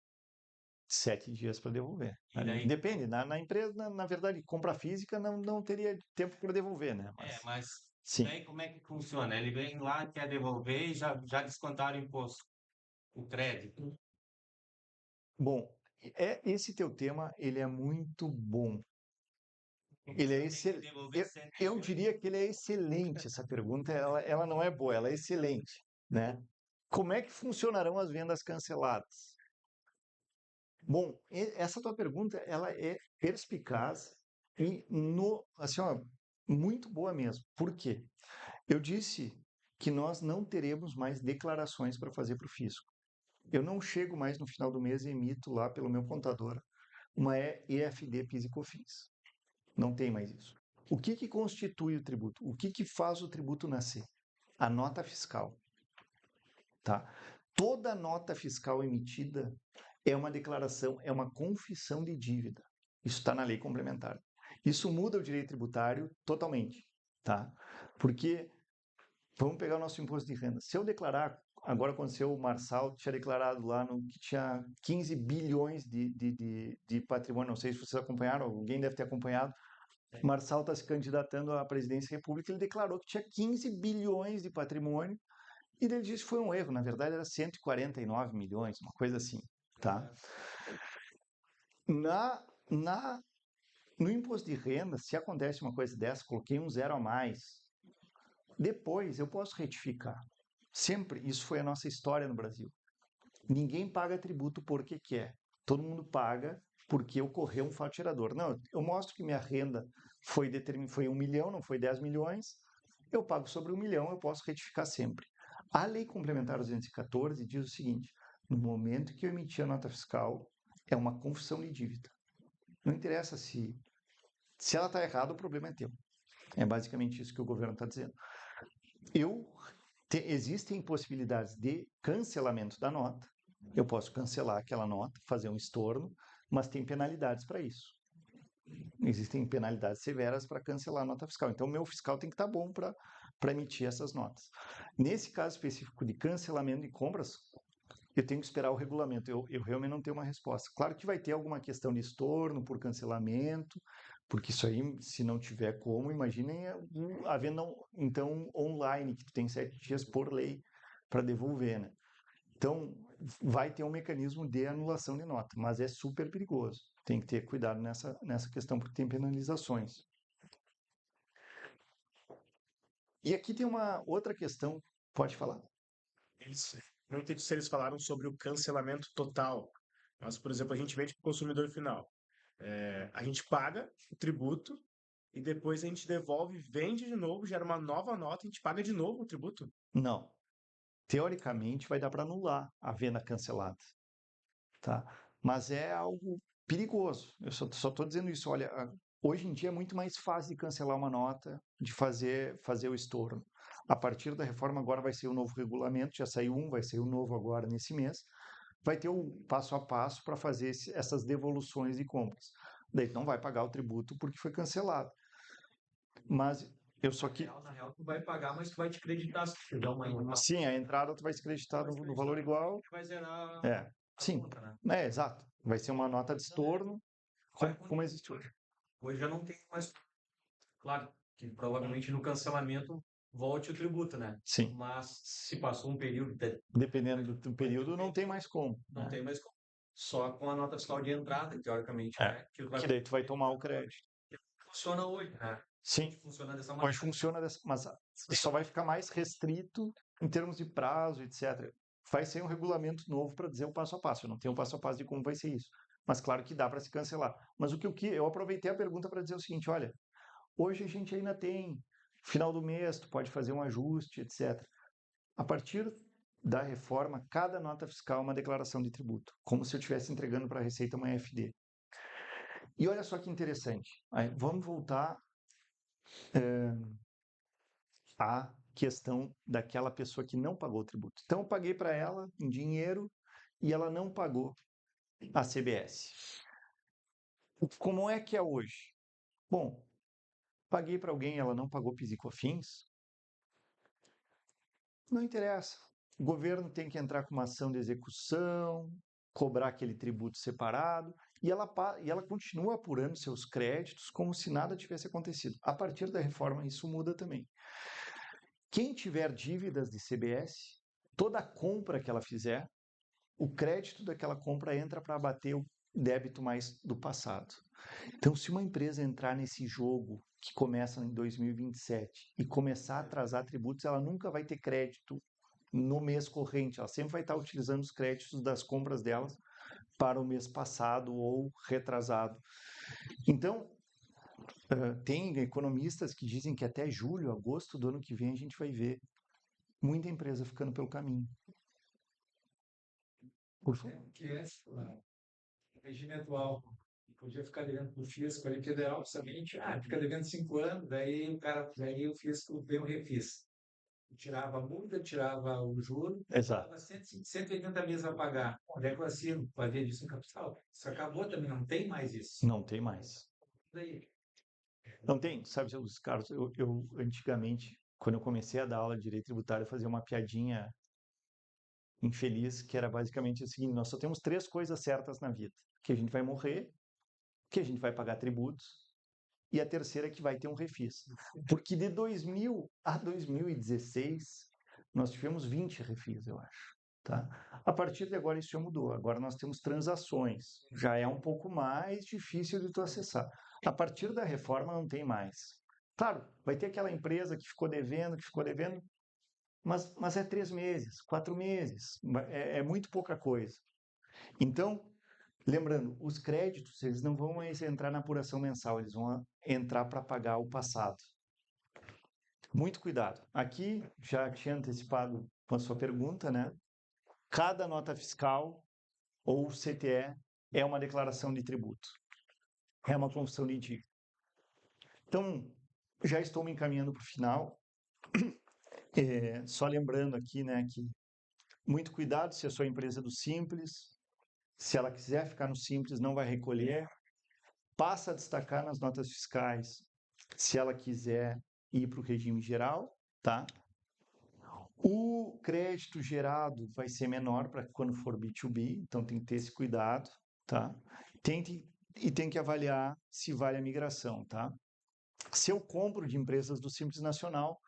7 dias para devolver. E daí? Depende, na empresa, na verdade, compra física não teria tempo para devolver, né? Mas sim. daí como é que funciona? Ele vem lá, quer devolver e já descontaram o imposto, o crédito. Bom, esse teu tema, ele é muito bom. Ele é excelente. Eu diria que ele é excelente, essa pergunta, ela não é boa, ela é excelente, né? Como é que funcionarão as vendas canceladas? Bom, essa tua pergunta, ela é perspicaz e assim, ó, muito boa mesmo. Por quê? Eu disse que nós não teremos mais declarações para fazer para o fisco. Eu não chego mais no final do mês e emito lá pelo meu contador uma EFD PIS e COFINS. Não tem mais isso. O que constitui o tributo? O que faz o tributo nascer? A nota fiscal. Tá? Toda nota fiscal emitida é uma declaração, é uma confissão de dívida. Isso está na lei complementar. Isso muda o direito tributário totalmente. Tá? Porque, vamos pegar o nosso imposto de renda. Se eu declarar, agora aconteceu, o Marçal tinha declarado lá que tinha 15 bilhões de patrimônio, não sei se vocês acompanharam, alguém deve ter acompanhado. Marçal está se candidatando à presidência da República, ele declarou que tinha 15 bilhões de patrimônio, e ele disse que foi um erro, na verdade era 149 milhões, uma coisa assim, tá? No imposto de renda, se acontece uma coisa dessa, coloquei um zero a mais, depois eu posso retificar. Sempre, isso foi a nossa história no Brasil. Ninguém paga tributo porque quer. Todo mundo paga porque ocorreu um fato gerador. Não, eu mostro que minha renda foi 1 milhão, não foi 10 milhões, eu pago sobre 1 milhão, eu posso retificar sempre. A Lei Complementar 214 diz o seguinte, no momento que eu emitir a nota fiscal, é uma confissão de dívida. Não interessa se ela está errada, o problema é teu. É basicamente isso que o governo está dizendo. Existem possibilidades de cancelamento da nota. Eu posso cancelar aquela nota, fazer um estorno, mas tem penalidades para isso. Existem penalidades severas para cancelar a nota fiscal. Então, o meu fiscal tem que estar bom para emitir essas notas. Nesse caso específico de cancelamento de compras, eu tenho que esperar o regulamento. Eu realmente não tenho uma resposta. Claro que vai ter alguma questão de estorno por cancelamento, porque isso aí, se não tiver como, imaginem a venda, então, online, que tu tem 7 dias por lei para devolver, né? Então, vai ter um mecanismo de anulação de nota, mas é super perigoso. Tem que ter cuidado nessa questão, porque tem penalizações. E aqui tem uma outra questão, pode falar. Não entendi se eles falaram sobre o cancelamento total. Mas, por exemplo, a gente vende para o consumidor final. A gente paga o tributo e depois a gente devolve, vende de novo, gera uma nova nota e a gente paga de novo o tributo? Não. Teoricamente, vai dar para anular a venda cancelada. Tá? Mas é algo perigoso. Eu só estou dizendo isso. Olha, hoje em dia é muito mais fácil de cancelar uma nota, de fazer o estorno. A partir da reforma agora vai ser o novo regulamento, já saiu vai ser o novo agora nesse mês. Vai ter o passo a passo para fazer essas devoluções de compras. Daí tu não vai pagar o tributo porque foi cancelado. Mas eu só que... Na real, tu vai pagar, mas tu vai te creditar. Se tu tiver uma... Sim, a entrada tu vai se creditar no valor igual. Vai zerar sim, conta, né? exato. Vai ser uma nota de estorno, como existe hoje. Hoje já não tem mais... Claro, que provavelmente no cancelamento volte o tributo, né? Sim. Mas se passou um período... Dependendo do período, não tem mais como. Não tem mais como. Só com a nota fiscal de entrada, teoricamente, né? Que daí tu vai tomar o crédito. Funciona hoje, né? Sim. Funciona dessa maneira. Hoje funciona mas só vai ficar mais restrito em termos de prazo, etc. Vai ser um regulamento novo para dizer o passo a passo. Eu não tenho um passo a passo de como vai ser isso. Mas claro que dá para se cancelar. Mas eu aproveitei a pergunta para dizer o seguinte, olha, hoje a gente ainda tem final do mês, tu pode fazer um ajuste, etc. A partir da reforma, cada nota fiscal é uma declaração de tributo, como se eu estivesse entregando para a Receita uma EFD. E olha só que interessante. Aí, vamos voltar à questão daquela pessoa que não pagou o tributo. Então, eu paguei para ela em dinheiro e ela não pagou a CBS. Como é que é hoje? Bom, paguei para alguém, ela não pagou PIS e COFINS. Não interessa. O governo tem que entrar com uma ação de execução, cobrar aquele tributo separado, e ela continua apurando seus créditos como se nada tivesse acontecido. A partir da reforma, isso muda também. Quem tiver dívidas de CBS, toda compra que ela fizer, o crédito daquela compra entra para abater o débito mais do passado. Então, se uma empresa entrar nesse jogo que começa em 2027 e começar a atrasar tributos, ela nunca vai ter crédito no mês corrente. Ela sempre vai estar utilizando os créditos das compras delas para o mês passado ou retrasado. Então, tem economistas que dizem que até julho, agosto do ano que vem, a gente vai ver muita empresa ficando pelo caminho. Por favor. Que é o regime atual. Podia ficar devendo para o fisco ali, que ideal, somente, fica devendo 5 anos, daí o fisco vem o refis. Tirava a multa, tirava o juro, Exato. dava 180 meses a pagar. Onde é que eu assino? Vai ver disso no capital. Isso acabou também, não tem mais isso. Não tem mais. Daí. Não tem, sabe, os caras, eu antigamente, quando eu comecei a dar aula de direito tributário, eu fazia uma piadinha infeliz, que era basicamente o seguinte: nós só temos 3 coisas certas na vida: que a gente vai morrer, que a gente vai pagar tributos, e a terceira é que vai ter um refis. Porque de 2000 a 2016, nós tivemos 20 refis, eu acho. Tá? A partir de agora isso já mudou. Agora nós temos transações. Já é um pouco mais difícil de tu acessar. A partir da reforma não tem mais. Claro, vai ter aquela empresa que ficou devendo, mas é 3 meses, 4 meses. É muito pouca coisa. Então, lembrando, os créditos, eles não vão mais entrar na apuração mensal, eles vão entrar para pagar o passado. Muito cuidado. Aqui, já tinha antecipado com a sua pergunta, né? Cada nota fiscal ou CTE é uma declaração de tributo. É uma confissão de dívida. Então, Já estou me encaminhando para o final. Só lembrando aqui, né, que muito cuidado se a sua empresa é do Simples. Se ela quiser ficar no Simples, não vai recolher. Passa a destacar nas notas fiscais se ela quiser ir para o regime geral, tá? O crédito gerado vai ser menor para quando for B2B, então tem que ter esse cuidado, tá? Tem que avaliar se vale a migração, tá? Se eu compro de empresas do Simples Nacional,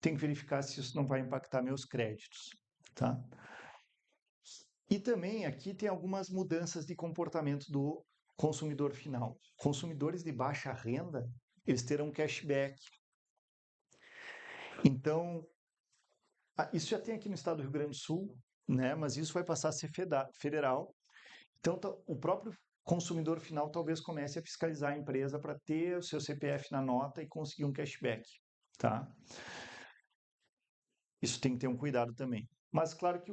tem que verificar se isso não vai impactar meus créditos, tá? E também aqui tem algumas mudanças de comportamento do consumidor final. Consumidores de baixa renda, eles terão cashback. Então, isso já tem aqui no estado do Rio Grande do Sul, né? Mas isso vai passar a ser federal. Então, o próprio consumidor final talvez comece a fiscalizar a empresa para ter o seu CPF na nota e conseguir um cashback, tá? Isso tem que ter um cuidado também. Mas claro que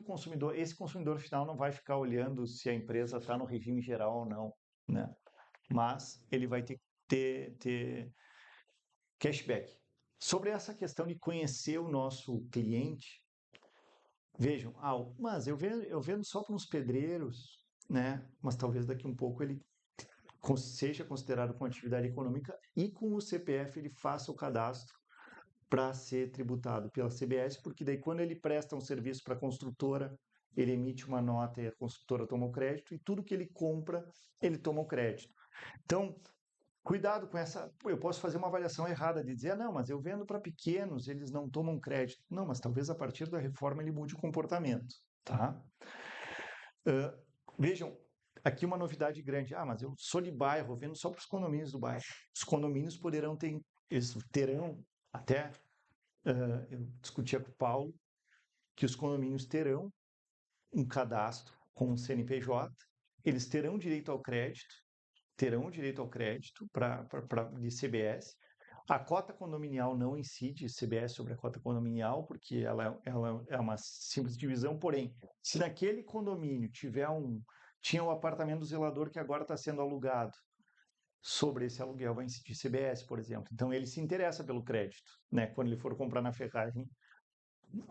esse consumidor final não vai ficar olhando se a empresa está no regime geral ou não, né? Mas ele vai ter cashback. Sobre essa questão de conhecer o nosso cliente, vejam, mas eu vendo só para uns pedreiros, né? Mas talvez daqui um pouco ele seja considerado como atividade econômica e com o CPF ele faça o cadastro para ser tributado pela CBS, porque daí quando ele presta um serviço para a construtora, ele emite uma nota e a construtora toma o crédito, e tudo que ele compra, ele toma o crédito. Então, cuidado com essa... Eu posso fazer uma avaliação errada de dizer, não, mas eu vendo para pequenos, eles não tomam crédito. Não, mas talvez a partir da reforma ele mude o comportamento, tá? Vejam, aqui uma novidade grande. Mas eu sou de bairro, vendo só para os condomínios do bairro. Os condomínios eles terão até, eu discutia com o Paulo, que os condomínios terão um cadastro com o CNPJ, eles terão direito ao crédito de CBS. A cota condominial não incide CBS sobre a cota condominial, porque ela é uma simples divisão, porém, se naquele condomínio tinha um apartamento do zelador que agora está sendo alugado, sobre esse aluguel vai incidir CBS, por exemplo. Então, ele se interessa pelo crédito, né? Quando ele for comprar na ferragem.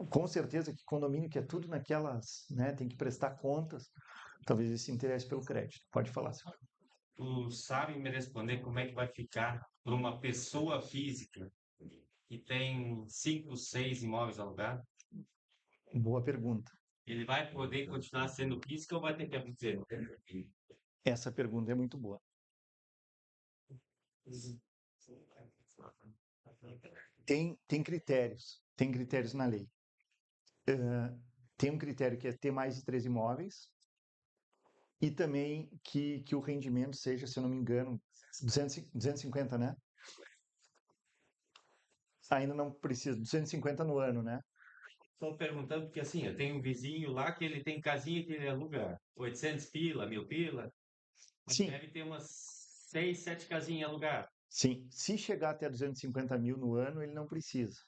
Com certeza que condomínio que é tudo naquelas, né? Tem que prestar contas, talvez ele se interesse pelo crédito. Pode falar, senhor. Tu sabe me responder como é que vai ficar para uma pessoa física que tem 5, 6 imóveis alugados? Boa pergunta. Ele vai poder continuar sendo físico ou vai ter que abrir? Essa pergunta é muito boa. Tem critérios na lei. Tem um critério que é ter mais de 3 imóveis e também que o rendimento seja, se eu não me engano, 250, né? Ainda não precisa, 250 no ano, né? Estou perguntando porque assim, eu tenho um vizinho lá que ele tem casinha que ele aluga 800 pila, 1000 pila, mas Sim. deve ter umas 6, 7 casinhas alugadas. Sim, se chegar até 250 mil no ano, ele não precisa.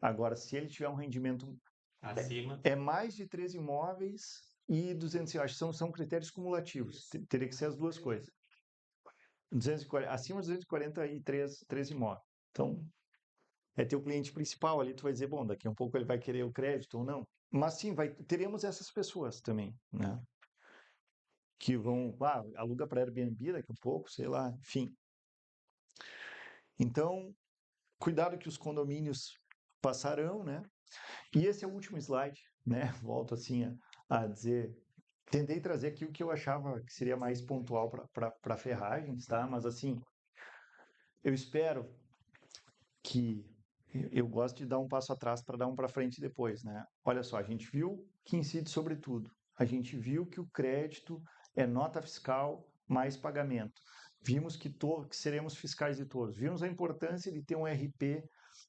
Agora, se ele tiver um rendimento acima, é mais de 3 imóveis e 200, eu acho que são critérios cumulativos. Teria que ser as duas coisas. 240, acima de 243 imóveis. Então, é teu cliente principal ali, tu vai dizer, bom, daqui a um pouco ele vai querer o crédito ou não. Mas sim, teremos essas pessoas também, né? Que vão, aluga para Airbnb daqui a pouco, sei lá, enfim. Então, cuidado que os condomínios passarão, né? E esse é o último slide, né? Volto assim a dizer, tentei trazer aqui o que eu achava que seria mais pontual para ferragens, tá? Mas assim, eu espero que eu gosto de dar um passo atrás para dar um para frente depois, né? Olha só, a gente viu que incide sobre tudo. A gente viu que o crédito é nota fiscal mais pagamento. Vimos que seremos fiscais de todos. Vimos a importância de ter um RP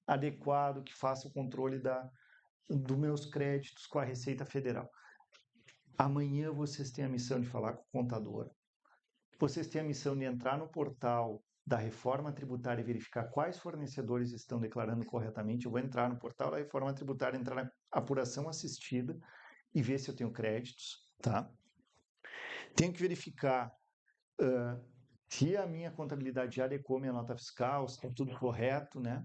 adequado que faça o controle dos meus créditos com a Receita Federal. Amanhã vocês têm a missão de falar com o contador. Vocês têm a missão de entrar no portal da Reforma Tributária e verificar quais fornecedores estão declarando corretamente. Eu vou entrar no portal da Reforma Tributária, entrar na apuração assistida e ver se eu tenho créditos, tá? Tenho que verificar Se a minha contabilidade já adequou minha nota fiscal, se está tudo correto, né?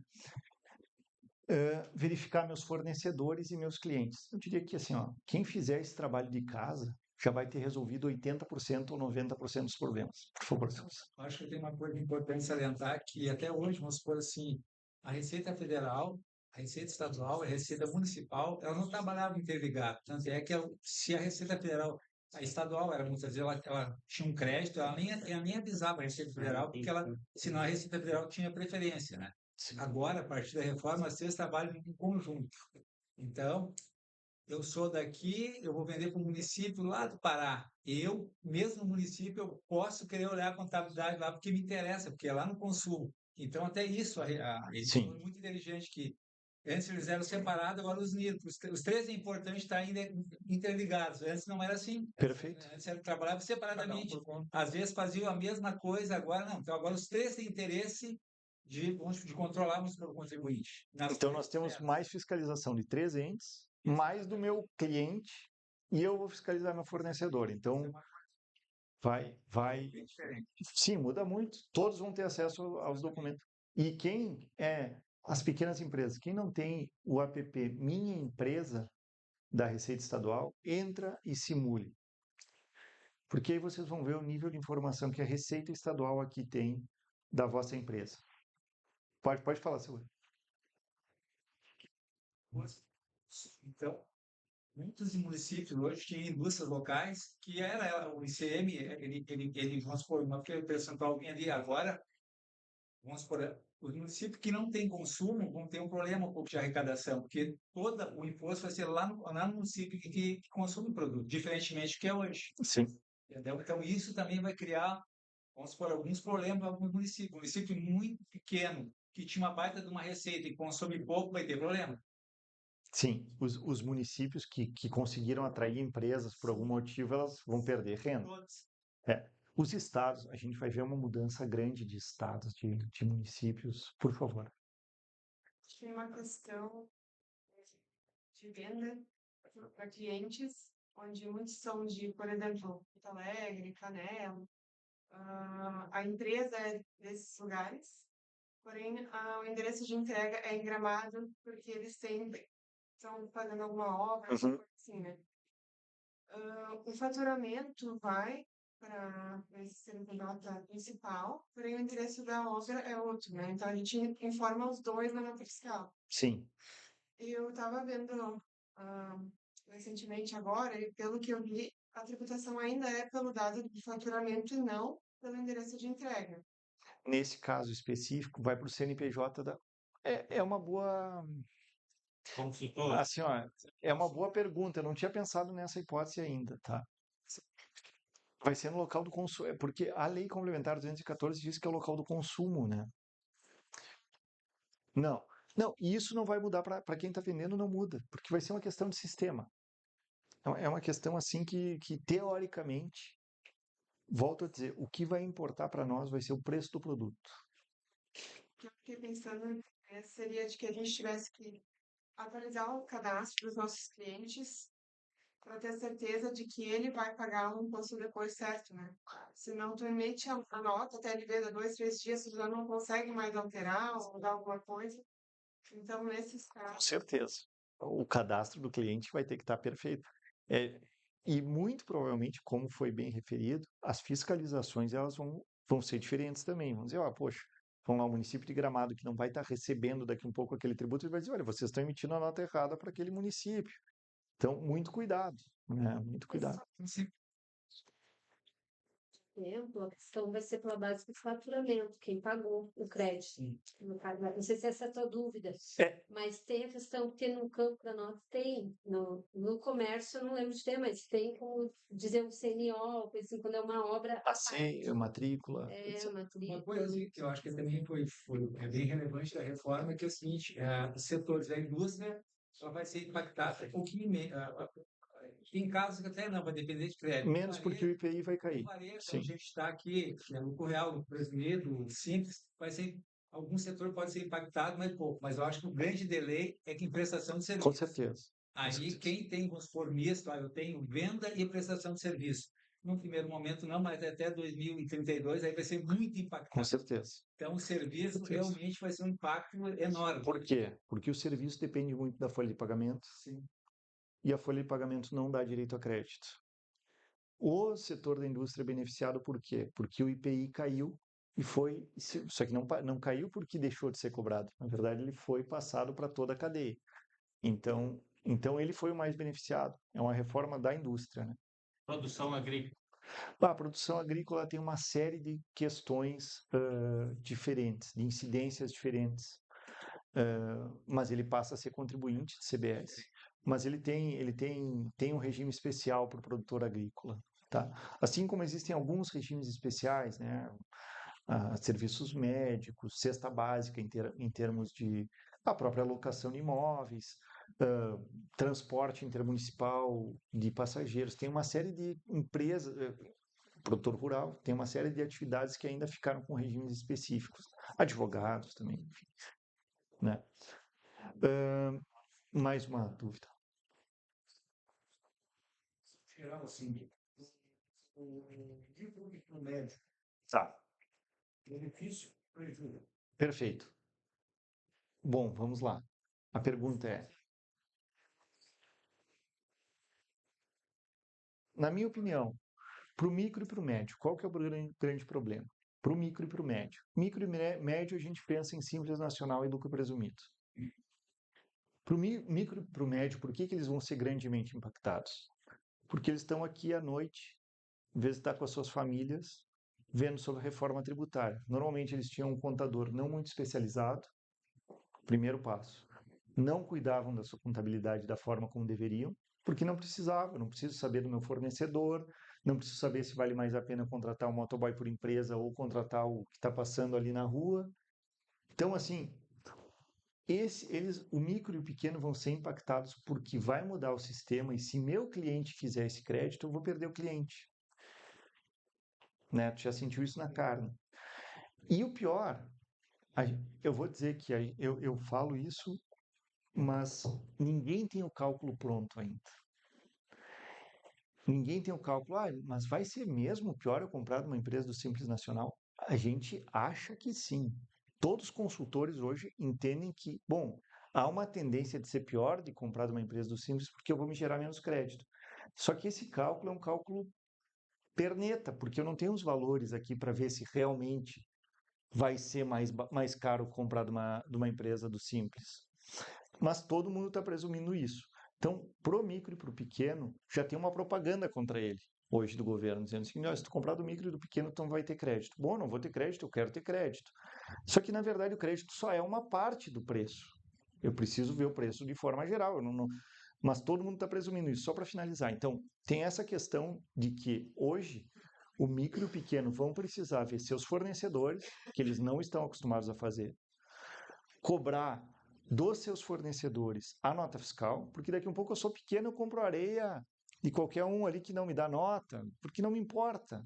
Verificar meus fornecedores e meus clientes. Eu diria que assim, ó, quem fizer esse trabalho de casa já vai ter resolvido 80% ou 90% dos problemas. Por favor, Celso. Acho que tem uma coisa importante salientar que até hoje, vamos supor assim, a Receita Federal, a Receita Estadual e a Receita Municipal, elas não trabalhavam interligadas. Tanto é que se a Receita Federal, a estadual, era muitas vezes ela tinha um crédito, ela nem avisava a Receita Federal, porque senão a Receita Federal tinha preferência, né? Agora, a partir da reforma, as três trabalham em conjunto. Então, eu sou daqui, eu vou vender para o município lá do Pará. Eu, mesmo no município, eu posso querer olhar a contabilidade lá porque me interessa, porque é lá no consumo. Então, até isso, eles Sim. foram muito inteligentes que antes eles eram separados, agora os unidos. Os três é importante estar ainda interligados. Antes não era assim. Perfeito. Antes era trabalhava separadamente. Às vezes faziam a mesma coisa, agora não. Então, agora os três têm interesse de controlarmos o contribuinte. Então, nós temos mais fiscalização de 3 entes, mais do meu cliente, e eu vou fiscalizar meu fornecedor. Então, vai... Sim, muda muito. Todos vão ter acesso aos documentos. E quem as pequenas empresas, quem não tem o app Minha Empresa da Receita Estadual, entra e simule. Porque aí vocês vão ver o nível de informação que a Receita Estadual aqui tem da vossa empresa. Pode falar, Silvio. Então, muitos municípios hoje têm indústrias locais que era o ICM, ele vamos supor, uma percentual vinha ali agora, vamos supor, os municípios que não têm consumo vão ter um problema um pouco de arrecadação, porque todo o imposto vai ser lá no município que consome o produto, diferentemente do que é hoje. Sim. Entendeu? Então, isso também vai criar, vamos supor, alguns problemas para alguns municípios. Um município muito pequeno, que tinha uma baita de uma receita e consome pouco, vai ter problema. Sim, os municípios que conseguiram atrair empresas por algum motivo, elas vão perder renda. Todos. Os estados, a gente vai ver uma mudança grande de estados, de municípios. Por favor. Tem uma questão de venda para clientes, onde muitos são de, por exemplo, Porto Alegre, Canela. A empresa é desses lugares, porém o endereço de entrega é em Gramado, porque eles estão fazendo alguma obra, assim, né? O faturamento vai para esse CNPJ principal, porém o endereço da obra é outro, né? Então a gente informa os dois na nota fiscal. Sim. Eu estava vendo recentemente agora, e pelo que eu vi, a tributação ainda é pelo dado de faturamento e não pelo endereço de entrega. Nesse caso específico, vai para o CNPJ da... É uma boa... Assim, ó, é uma boa pergunta. Eu não tinha pensado nessa hipótese ainda, tá? Vai ser no local do consumo, porque a Lei Complementar 214 diz que é o local do consumo, né? Não, e isso não vai mudar para quem está vendendo, não muda, porque vai ser uma questão de sistema. É uma questão assim que teoricamente, volto a dizer, o que vai importar para nós vai ser o preço do produto. O que eu fiquei pensando seria de que a gente tivesse que atualizar o cadastro dos nossos clientes para ter certeza de que ele vai pagar o imposto depois certo, né? Senão tu emite a nota, até ele ver 2, 3 dias, tu já não consegue mais alterar ou mudar alguma coisa. Então, nesses casos... Com certeza. O cadastro do cliente vai ter que estar perfeito. E muito provavelmente, como foi bem referido, as fiscalizações elas vão ser diferentes também. Vamos dizer, poxa, vamos lá, o município de Gramado, que não vai estar recebendo daqui um pouco aquele tributo, ele vai dizer, olha, vocês estão emitindo a nota errada para aquele município. Então, muito cuidado, né? Muito cuidado. Exemplo, a questão vai ser pela base do faturamento, quem pagou o crédito. No caso, não sei se essa é a tua dúvida, mas tem a questão que no campo da nota tem, no comércio eu não lembro de ter, mas tem como dizer um CNO, assim, quando é uma obra... Passeio, matrícula. Matrícula. Uma coisa que eu acho que também é bem relevante da reforma é que é o seguinte, os setores da indústria só vai ser impactado um pouquinho menos. Tem casos que até não, vai depender de crédito. Menos porque o IPI vai cair. Sim. A gente está aqui, no lucro real, no brasileiro, simples, vai ser, algum setor pode ser impactado, mas pouco. Mas eu acho que o grande delay é que em prestação de serviço. Com certeza. Aí quem tem, vamos supor, misto, eu tenho venda e prestação de serviço. no primeiro momento não, mas até 2032 aí vai ser muito Com impactante. certeza. Então, o serviço certeza. realmente vai ser um impacto enorme. Por quê? Porque o serviço depende muito da folha de pagamento. Sim. E a folha de pagamento não dá direito a crédito. O setor da indústria é beneficiado por quê? Porque o IPI caiu e foi. Só que não caiu porque deixou de ser cobrado. Na verdade, ele foi passado para toda a cadeia. Então ele foi o mais beneficiado. É uma reforma da indústria, né? Produção agrícola. A produção agrícola tem uma série de questões diferentes, de incidências diferentes, mas ele passa a ser contribuinte de CBS. Mas ele tem um regime especial para o produtor agrícola, tá? Assim como existem alguns regimes especiais, né? Serviços médicos, cesta básica em termos de a própria locação de imóveis, transporte intermunicipal de passageiros. Tem uma série de empresas, produtor rural, tem uma série de atividades que ainda ficaram com regimes específicos. Advogados também, enfim, né? Mais uma dúvida. Geral, assim, o micro médio, Tá. benefício, prejuízo. Perfeito. Bom, vamos lá. A pergunta é: na minha opinião, para o micro e para o médio, qual que é o grande problema? Para o micro e para o médio. Micro e médio, a gente pensa em Simples Nacional e lucro presumido. Para o micro e para o médio, por que eles vão ser grandemente impactados? Porque eles estão aqui à noite, em vez de estar com as suas famílias, vendo sobre a reforma tributária. Normalmente eles tinham um contador não muito especializado, primeiro passo. Não cuidavam da sua contabilidade da forma como deveriam, porque não precisavam, não preciso saber do meu fornecedor, não preciso saber se vale mais a pena contratar um motoboy por empresa ou contratar o que está passando ali na rua. Então, assim, o micro e o pequeno vão ser impactados porque vai mudar o sistema e se meu cliente quiser esse crédito, eu vou perder o cliente. Né? Tu já sentiu isso na carne. E o pior, eu vou dizer que eu falo isso, mas ninguém tem o cálculo pronto ainda. Ninguém tem o cálculo, mas vai ser mesmo pior eu comprar de uma empresa do Simples Nacional? A gente acha que sim. Todos os consultores hoje entendem que, bom, há uma tendência de ser pior de comprar de uma empresa do Simples porque eu vou me gerar menos crédito. Só que esse cálculo é um cálculo perneta, porque eu não tenho os valores aqui para ver se realmente vai ser mais caro comprar de uma empresa do Simples. Mas todo mundo está presumindo isso. Então, pro micro e pro pequeno, já tem uma propaganda contra ele hoje do governo, dizendo assim, se tu comprar do micro e do pequeno, tu não vai ter crédito. Bom, não vou ter crédito, eu quero ter crédito. Só que, na verdade, o crédito só é uma parte do preço. Eu preciso ver o preço de forma geral. Mas todo mundo está presumindo isso. Só para finalizar. Então, tem essa questão de que hoje o micro e o pequeno vão precisar ver seus fornecedores, que eles não estão acostumados a fazer, cobrar dos seus fornecedores a nota fiscal, porque daqui a um pouco eu sou pequeno, eu compro areia de qualquer um ali que não me dá nota, porque não me importa.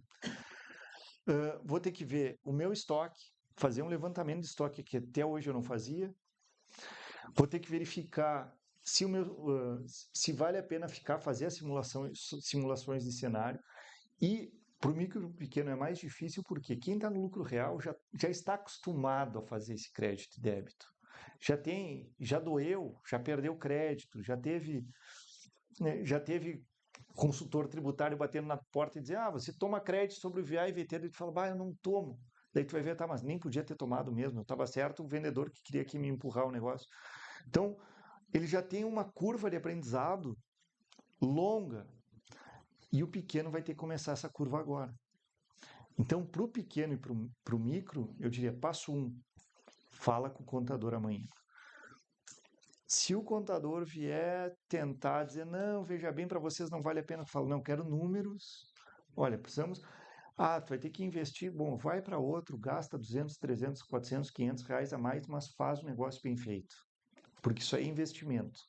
Vou ter que ver o meu estoque, fazer um levantamento de estoque que até hoje eu não fazia. Vou ter que verificar se vale a pena fazer as simulações de cenário. E para o micro e pequeno é mais difícil porque quem está no lucro real já está acostumado a fazer esse crédito e débito. Já doeu, já perdeu crédito, já teve consultor tributário batendo na porta e dizer, você toma crédito sobre o VA e VT, daí tu fala, eu não tomo. Daí tu vai ver, mas nem podia ter tomado mesmo, eu estava certo, o vendedor que queria aqui me empurrar o negócio. Então, ele já tem uma curva de aprendizado longa e o pequeno vai ter que começar essa curva agora. Então, para o pequeno e para o micro, eu diria, passo 1, fala com o contador amanhã. Se o contador vier tentar dizer, não, veja bem, para vocês não vale a pena, eu falo, não, quero números, olha, precisamos, tu vai ter que investir, bom, vai para outro, gasta 200, 300, 400, 500 reais a mais, mas faz o negócio bem feito, porque isso aí é investimento.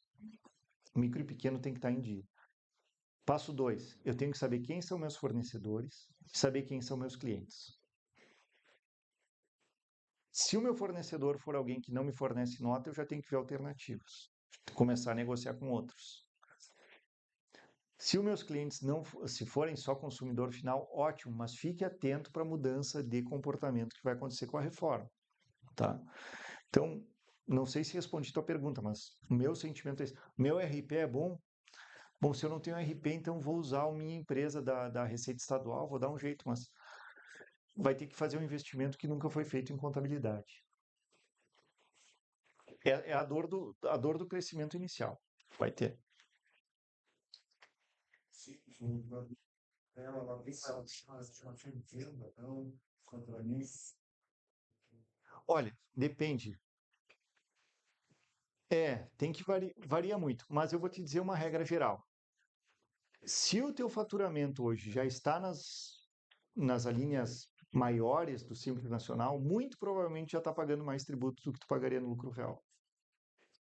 Micro e pequeno tem que estar em dia. Passo 2, eu tenho que saber quem são meus fornecedores, saber quem são meus clientes. Se o meu fornecedor for alguém que não me fornece nota, eu já tenho que ver alternativas. Começar a negociar com outros. Se os meus clientes se forem só consumidor final, ótimo, mas fique atento para a mudança de comportamento que vai acontecer com a reforma, tá? Então, não sei se respondi a tua pergunta, mas o meu sentimento é esse. Meu RP é bom? Bom, se eu não tenho RP, então vou usar a minha empresa da Receita Estadual, vou dar um jeito, mas vai ter que fazer um investimento que nunca foi feito em contabilidade. É a dor do crescimento inicial. Vai ter. Olha, depende. Tem que varia muito, mas eu vou te dizer uma regra geral. Se o teu faturamento hoje já está nas linhas maiores do Simples Nacional, muito provavelmente já está pagando mais tributos do que tu pagaria no lucro real.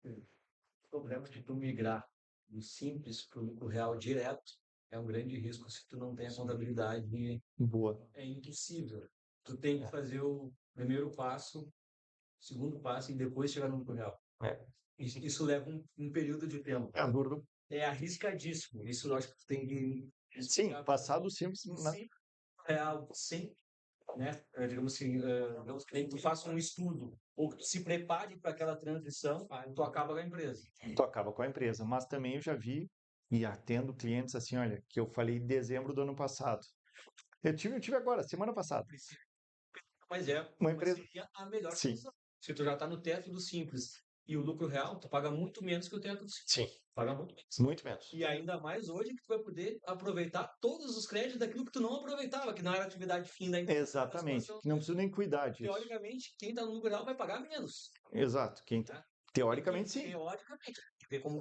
O problema de tu migrar do Simples para o lucro real direto é um grande risco se tu não tem a contabilidade. Boa. É impossível. Tu tem que fazer o primeiro passo, o segundo passo e depois chegar no lucro real. Isso leva um período de tempo. É duro. É arriscadíssimo. Isso nós tem que... Sim, passar do Simples... Real, sim. Né? Digamos assim, que tu faça um estudo ou que tu se prepare para aquela transição, tu acaba com a empresa. Tu acaba com a empresa. Mas também eu já vi e atendo clientes assim, olha, que eu falei em dezembro do ano passado. Eu tive agora, semana passada. Mas uma empresa seria a melhor solução. Se tu já está no teto do Simples e o lucro real, tu paga muito menos que o teto do Simples. Sim. Paga muito menos. Muito menos. E ainda mais hoje que tu vai poder aproveitar todos os créditos daquilo que tu não aproveitava, que não era atividade fim da empresa. Exatamente. Que não precisa nem cuidar disso. Teoricamente, quem está no lucro real vai pagar menos. Exato. Teoricamente, sim. Teoricamente.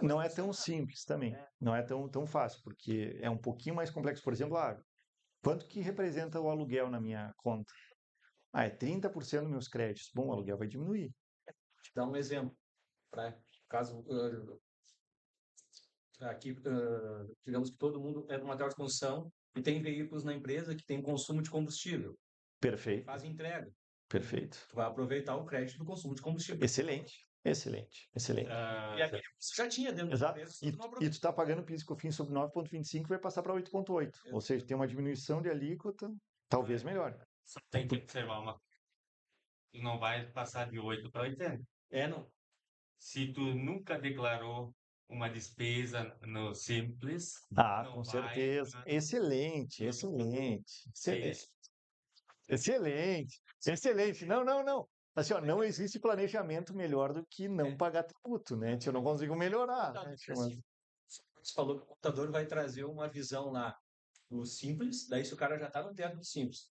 Não é tão simples também. Não é tão fácil, porque é um pouquinho mais complexo. Por exemplo, quanto que representa o aluguel na minha conta? É 30% dos meus créditos. Bom, o aluguel vai diminuir. Vou te dar um exemplo. Caso aqui, digamos que todo mundo é do material de construção e tem veículos na empresa que tem consumo de combustível. Perfeito. Faz entrega. Perfeito. Tu vai aproveitar o crédito do consumo de combustível. Excelente. E aqui você já tinha dentro Exato. do preço. E tu está pagando PIS e COFINS sobre 9,25 e vai passar para 8,8. Ou seja, tem uma diminuição de alíquota, talvez melhor. Só tem que observar uma coisa. Tu não vai passar de 8 para 80. Não. Se tu nunca declarou uma despesa no Simples... com certeza. Excelente. Não. Assim, não existe planejamento melhor do que não pagar tributo, né? Eu não consigo melhorar. Você falou que o contador vai trazer uma visão lá do Simples, daí se o cara já está no teto do Simples,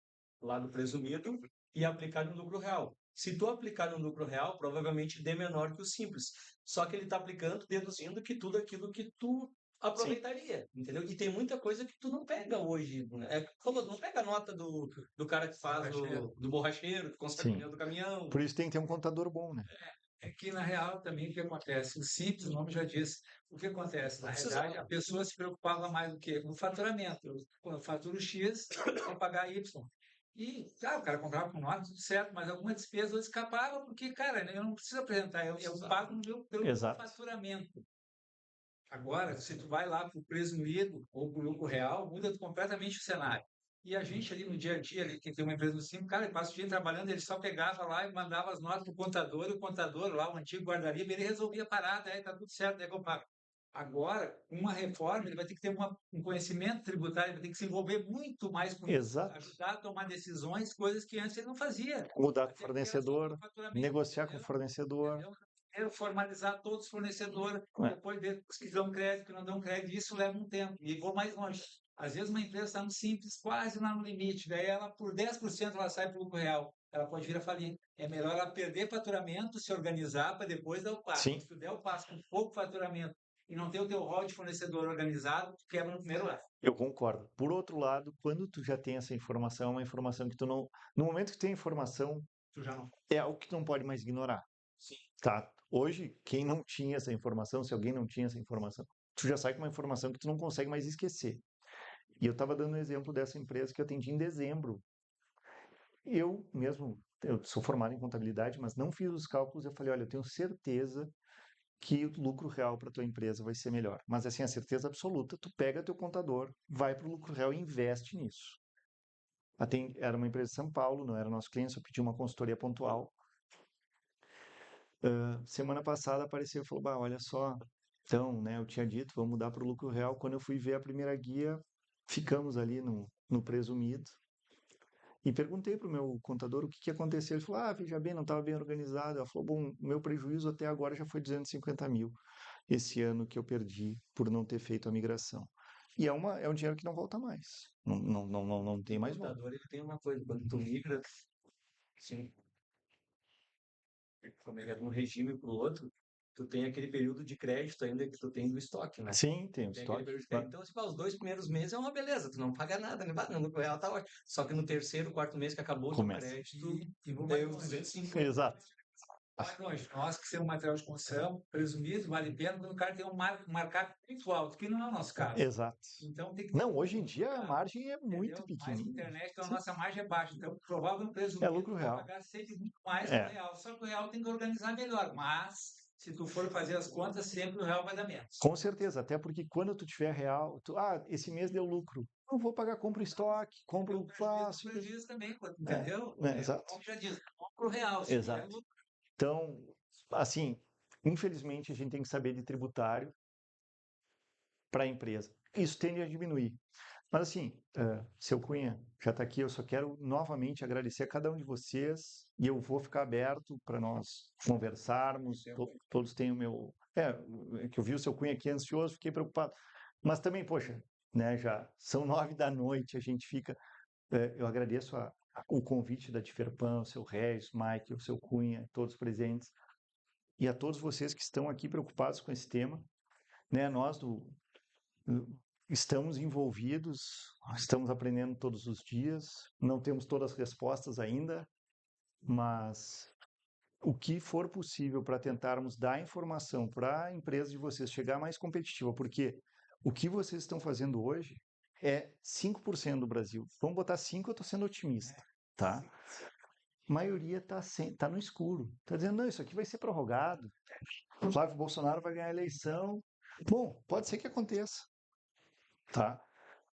lá do presumido, e aplicar no lucro real. Se tu aplicar no lucro real, provavelmente dê menor que o Simples. Só que ele está aplicando, deduzindo que tudo aquilo que tu aproveitaria, entendeu? E tem muita coisa que tu não pega hoje. Né? Não pega a nota do cara que faz do borracheiro, que conserta o pneu do caminhão. Por isso tem que ter um contador bom, né? É que, na real, também o que acontece? O Simples, o nome já diz. O que acontece? Na realidade, a pessoa se preocupava mais do que o faturamento. Eu faturo X, vou pagar Y. E, claro, o cara comprava com nota, tudo certo, mas alguma despesa escapava, porque, cara, eu não preciso apresentar, eu pago pelo meu faturamento. Agora, se tu vai lá para o presumido ou para o lucro real, muda completamente o cenário. E a gente ali no dia a dia, ali, que tem uma empresa do Simples, cara, ele passa o dia trabalhando, ele só pegava lá e mandava as notas para o contador, e o contador lá, o antigo guardaria, ele resolvia a parada, aí tá tudo certo, aí eu pago. Agora, uma reforma, ele vai ter que ter um conhecimento tributário, ele vai ter que se envolver muito mais com isso, ajudar a tomar decisões, coisas que antes ele não fazia. Mudar com o fornecedor, negociar com o fornecedor. Formalizar todos os fornecedores, depois ver os que dão crédito, que não dão crédito, isso leva um tempo. E vou mais longe. Às vezes uma empresa está no Simples, quase lá no limite, daí ela, por 10%, ela sai para o lucro real. Ela pode vir a falir. É melhor ela perder faturamento, se organizar para depois dar o passo. Se tu der o passo com pouco faturamento e não ter o teu rol de fornecedor organizado, tu quebra no primeiro lado. Eu concordo. Por outro lado, quando tu já tem essa informação, é uma informação que tu não... No momento que tem informação, tu já não... é algo que tu não pode mais ignorar. Sim. Tá? Hoje, quem não tinha essa informação, se alguém não tinha essa informação, tu já sai com uma informação que tu não consegue mais esquecer. E eu estava dando um exemplo dessa empresa que eu atendi em dezembro. Eu sou formado em contabilidade, mas não fiz os cálculos. Eu falei, olha, eu tenho certeza que o lucro real para tua empresa vai ser melhor. Mas assim, a certeza absoluta, tu pega teu contador, vai para o lucro real e investe nisso. Era uma empresa de São Paulo, não era nosso cliente, só pediu uma consultoria pontual. Semana passada apareceu e falou, bah, olha só, então, né, eu tinha dito, vamos mudar para o lucro real. Quando eu fui ver a primeira guia, ficamos ali no presumido. E perguntei para o meu contador o que aconteceu. Ele falou, veja bem, não estava bem organizado. Ela falou, bom, meu prejuízo até agora já foi 250 mil esse ano que eu perdi por não ter feito a migração. E é um dinheiro que não volta mais. Não tem mais volta. O contador, ele tem uma coisa, quando tu migra, sim, como é de um regime para o outro, tu tem aquele período de crédito ainda que tu tem do estoque, né? Sim, tem o estoque. Então, os 2 primeiros meses é uma beleza, tu não paga nada, né? No lucro real tá ótimo. Só que no terceiro, quarto mês que acabou o teu crédito, daí os 250. Exato. Mais longe. Nós que temos material de construção, presumido, vale a pena, quando o cara tem um markup muito alto, que não é o nosso caso. Exato. Então, tem que não, hoje em dia a margem é muito pequena. Mais internet, então a nossa margem é baixa. Então, provável presumido é lucro real. Vai pagar sempre muito mais que o real. Só que o real tem que organizar melhor. Mas, se tu for fazer as contas, sempre o real vai dar menos. Com certeza, até porque quando tu tiver real, esse mês deu lucro. Não vou pagar, compro estoque, compro fácil. Prejuízo também, entendeu? Exato. Como já diz, compro o real. Exato. Então, assim, infelizmente a gente tem que saber de tributário para a empresa. Isso tende a diminuir. Mas assim, seu Cunha já está aqui, eu só quero novamente agradecer a cada um de vocês e eu vou ficar aberto para nós conversarmos, todos têm o meu... que eu vi o seu Cunha aqui ansioso, fiquei preocupado. Mas também, poxa, né, já são 9 da noite, a gente fica... eu agradeço o convite da Tiferpan, o seu Regis, Mike, o seu Cunha, todos presentes, e a todos vocês que estão aqui preocupados com esse tema. Né, nós estamos envolvidos, estamos aprendendo todos os dias, não temos todas as respostas ainda, mas o que for possível para tentarmos dar informação para a empresa de vocês chegar mais competitiva, porque o que vocês estão fazendo hoje é 5% do Brasil. Vamos botar 5%, eu estou sendo otimista, tá? A maioria está no escuro. Está dizendo, não, isso aqui vai ser prorrogado. O Flávio Bolsonaro vai ganhar a eleição. Bom, pode ser que aconteça, tá?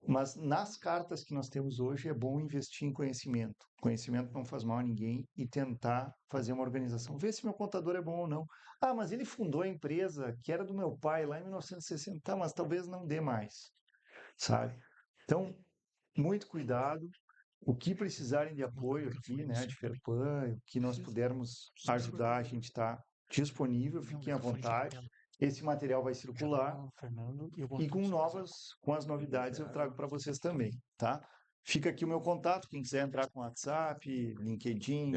Mas nas cartas que nós temos hoje é bom investir em conhecimento. Conhecimento não faz mal a ninguém e tentar fazer uma organização. Ver se meu contador é bom ou não. Mas ele fundou a empresa que era do meu pai lá em 1960, mas talvez não dê mais, sabe? Então, muito cuidado. O que precisarem de apoio aqui, né, de Ferpan, o que nós pudermos ajudar, a gente está disponível, fiquem à vontade. Esse material vai circular e com as novidades eu trago para vocês também, tá? Fica aqui o meu contato, quem quiser entrar com WhatsApp, LinkedIn,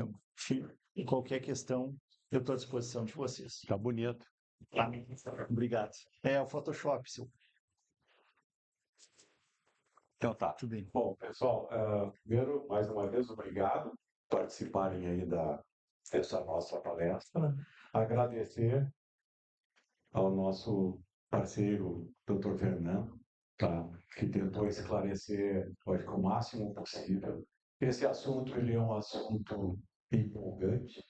qualquer questão, eu estou à disposição de vocês. Tá bonito. Tá. Obrigado. O Photoshop, seu. Então tá. Tudo bem. Bom, pessoal, primeiro, mais uma vez, obrigado por participarem aí dessa nossa palestra. Agradecer ao nosso parceiro, Dr. Fernando, tá, que tentou esclarecer, acho que o máximo possível. Esse assunto, ele é um assunto empolgante,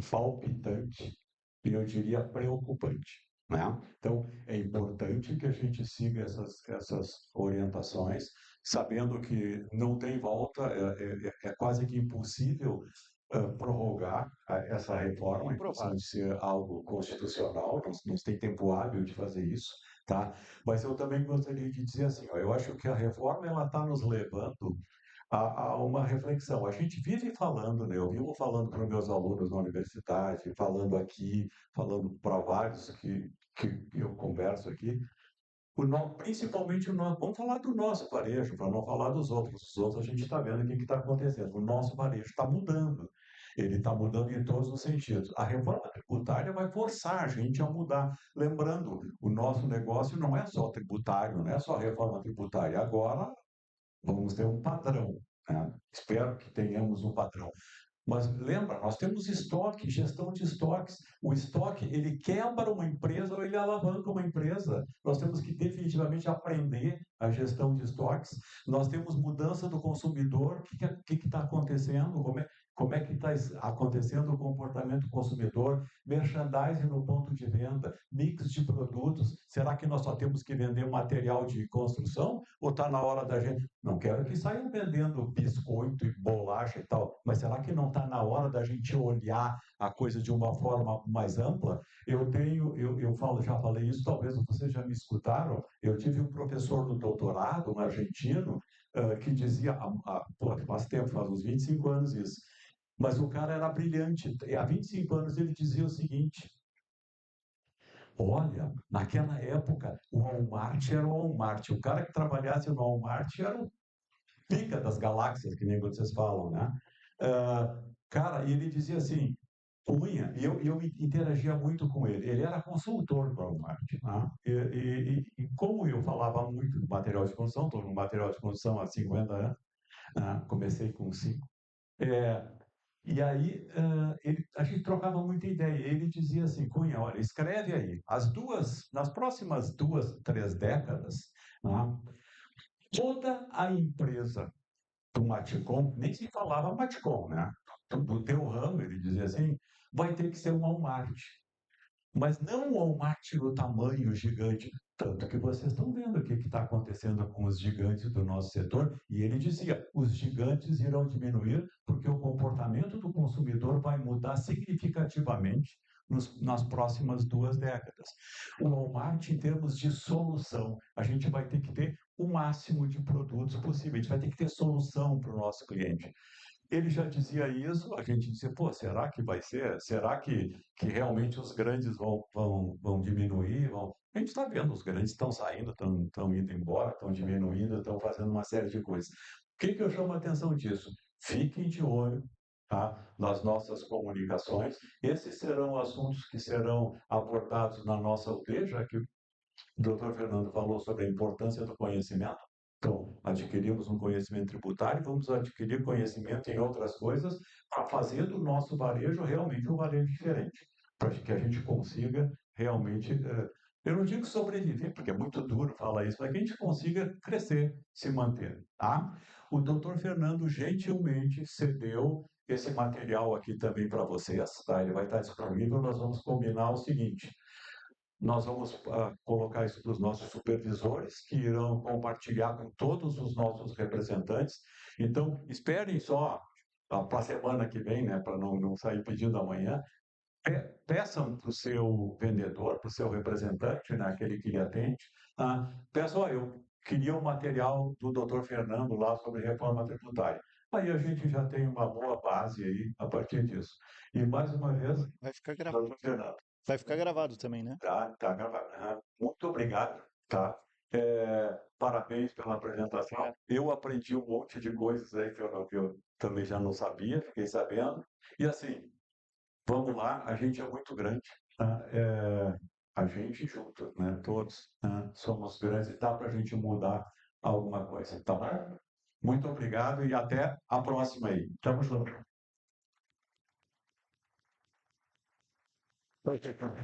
palpitante e eu diria preocupante, né? Então, é importante que a gente siga essas orientações, sabendo que não tem volta, é quase que impossível prorrogar essa reforma, em função de ser algo constitucional, não se tem tempo hábil de fazer isso, tá? Mas eu também gostaria de dizer assim, eu acho que a reforma ela está nos levando a uma reflexão. A gente vive falando, né? Eu vivo falando para os meus alunos na universidade, falando aqui, falando para vários que eu converso aqui, principalmente vamos falar do nosso varejo, para não falar dos outros. Os outros a gente está vendo o que está acontecendo. O nosso varejo está mudando. Ele está mudando em todos os sentidos. A reforma tributária vai forçar a gente a mudar. Lembrando, o nosso negócio não é só tributário, não é só reforma tributária. Agora vamos ter um padrão, né? Espero que tenhamos um padrão. Mas lembra, nós temos estoque, gestão de estoques. O estoque, ele quebra uma empresa ou ele alavanca uma empresa. Nós temos que definitivamente aprender a gestão de estoques. Nós temos mudança do consumidor. O que está acontecendo? como é que está acontecendo o comportamento do consumidor, merchandising no ponto de venda, mix de produtos. Será que nós só temos que vender material de construção? Ou está na hora da gente... Não quero que saiam vendendo biscoito e bolacha e tal, mas será que não está na hora da gente olhar a coisa de uma forma mais ampla? Já falei isso, talvez vocês já me escutaram. Eu tive um professor do doutorado, um argentino, que dizia, faz tempo, faz uns 25 anos isso, mas o cara era brilhante. E há 25 anos ele dizia o seguinte: olha, naquela época o Walmart era o Walmart. O cara que trabalhasse no Walmart era o pica das galáxias, que nem vocês falam, né? Cara, e ele dizia assim, Cunha, e eu interagia muito com ele. Ele era consultor do Walmart, né? E como eu falava muito do material de construção, estou no material de construção há 50 anos, né? Comecei com 5. E aí a gente trocava muita ideia. Ele dizia assim, Cunha, olha, escreve aí, nas próximas 2, 3 décadas, né, toda a empresa do Maticom, nem se falava Maticom, né? Do teu ramo, ele dizia assim, vai ter que ser um Walmart. Mas não um Walmart no tamanho gigante, tanto que vocês estão vendo o que está acontecendo com os gigantes do nosso setor. E ele dizia, os gigantes irão diminuir porque o comportamento do consumidor vai mudar significativamente nas próximas 2 décadas. O Walmart, em termos de solução, a gente vai ter que ter o máximo de produtos possível, a gente vai ter que ter solução para o nosso cliente. Ele já dizia isso, a gente dizia, pô, será que vai ser? Será que realmente os grandes vão diminuir? A gente está vendo, os grandes estão saindo, estão indo embora, estão diminuindo, estão fazendo uma série de coisas. O que eu chamo a atenção disso? Fiquem de olho, tá, nas nossas comunicações. Esses serão assuntos que serão abordados na nossa UT, já que o doutor Fernando falou sobre a importância do conhecimento. Então, adquirimos um conhecimento tributário, vamos adquirir conhecimento em outras coisas para fazer do nosso varejo realmente um varejo diferente, para que a gente consiga realmente, eu não digo sobreviver, porque é muito duro falar isso, mas que a gente consiga crescer, se manter. Tá? O doutor Fernando gentilmente cedeu esse material aqui também para vocês, tá? Ele vai estar disponível, nós vamos combinar o seguinte: nós vamos colocar isso para os nossos supervisores, que irão compartilhar com todos os nossos representantes. Então, esperem só para a semana que vem, né, para não sair pedindo amanhã. Peçam para o seu vendedor, para o seu representante, né, aquele que lhe atende, peçam, eu queria o material do doutor Fernando lá sobre reforma tributária. Aí a gente já tem uma boa base aí a partir disso. E mais uma vez, vai ficar gravado. doutor Fernando. Vai ficar gravado também, né? Tá gravado. Muito obrigado, tá? Parabéns pela apresentação. Eu aprendi um monte de coisas aí que eu também já não sabia, fiquei sabendo. E assim, vamos lá, a gente é muito grande, tá? A gente junto, né? Todos, né? Somos grandes e dá para a gente mudar alguma coisa, tá bom? Muito obrigado e até a próxima aí. Tamo junto. Vamos tirar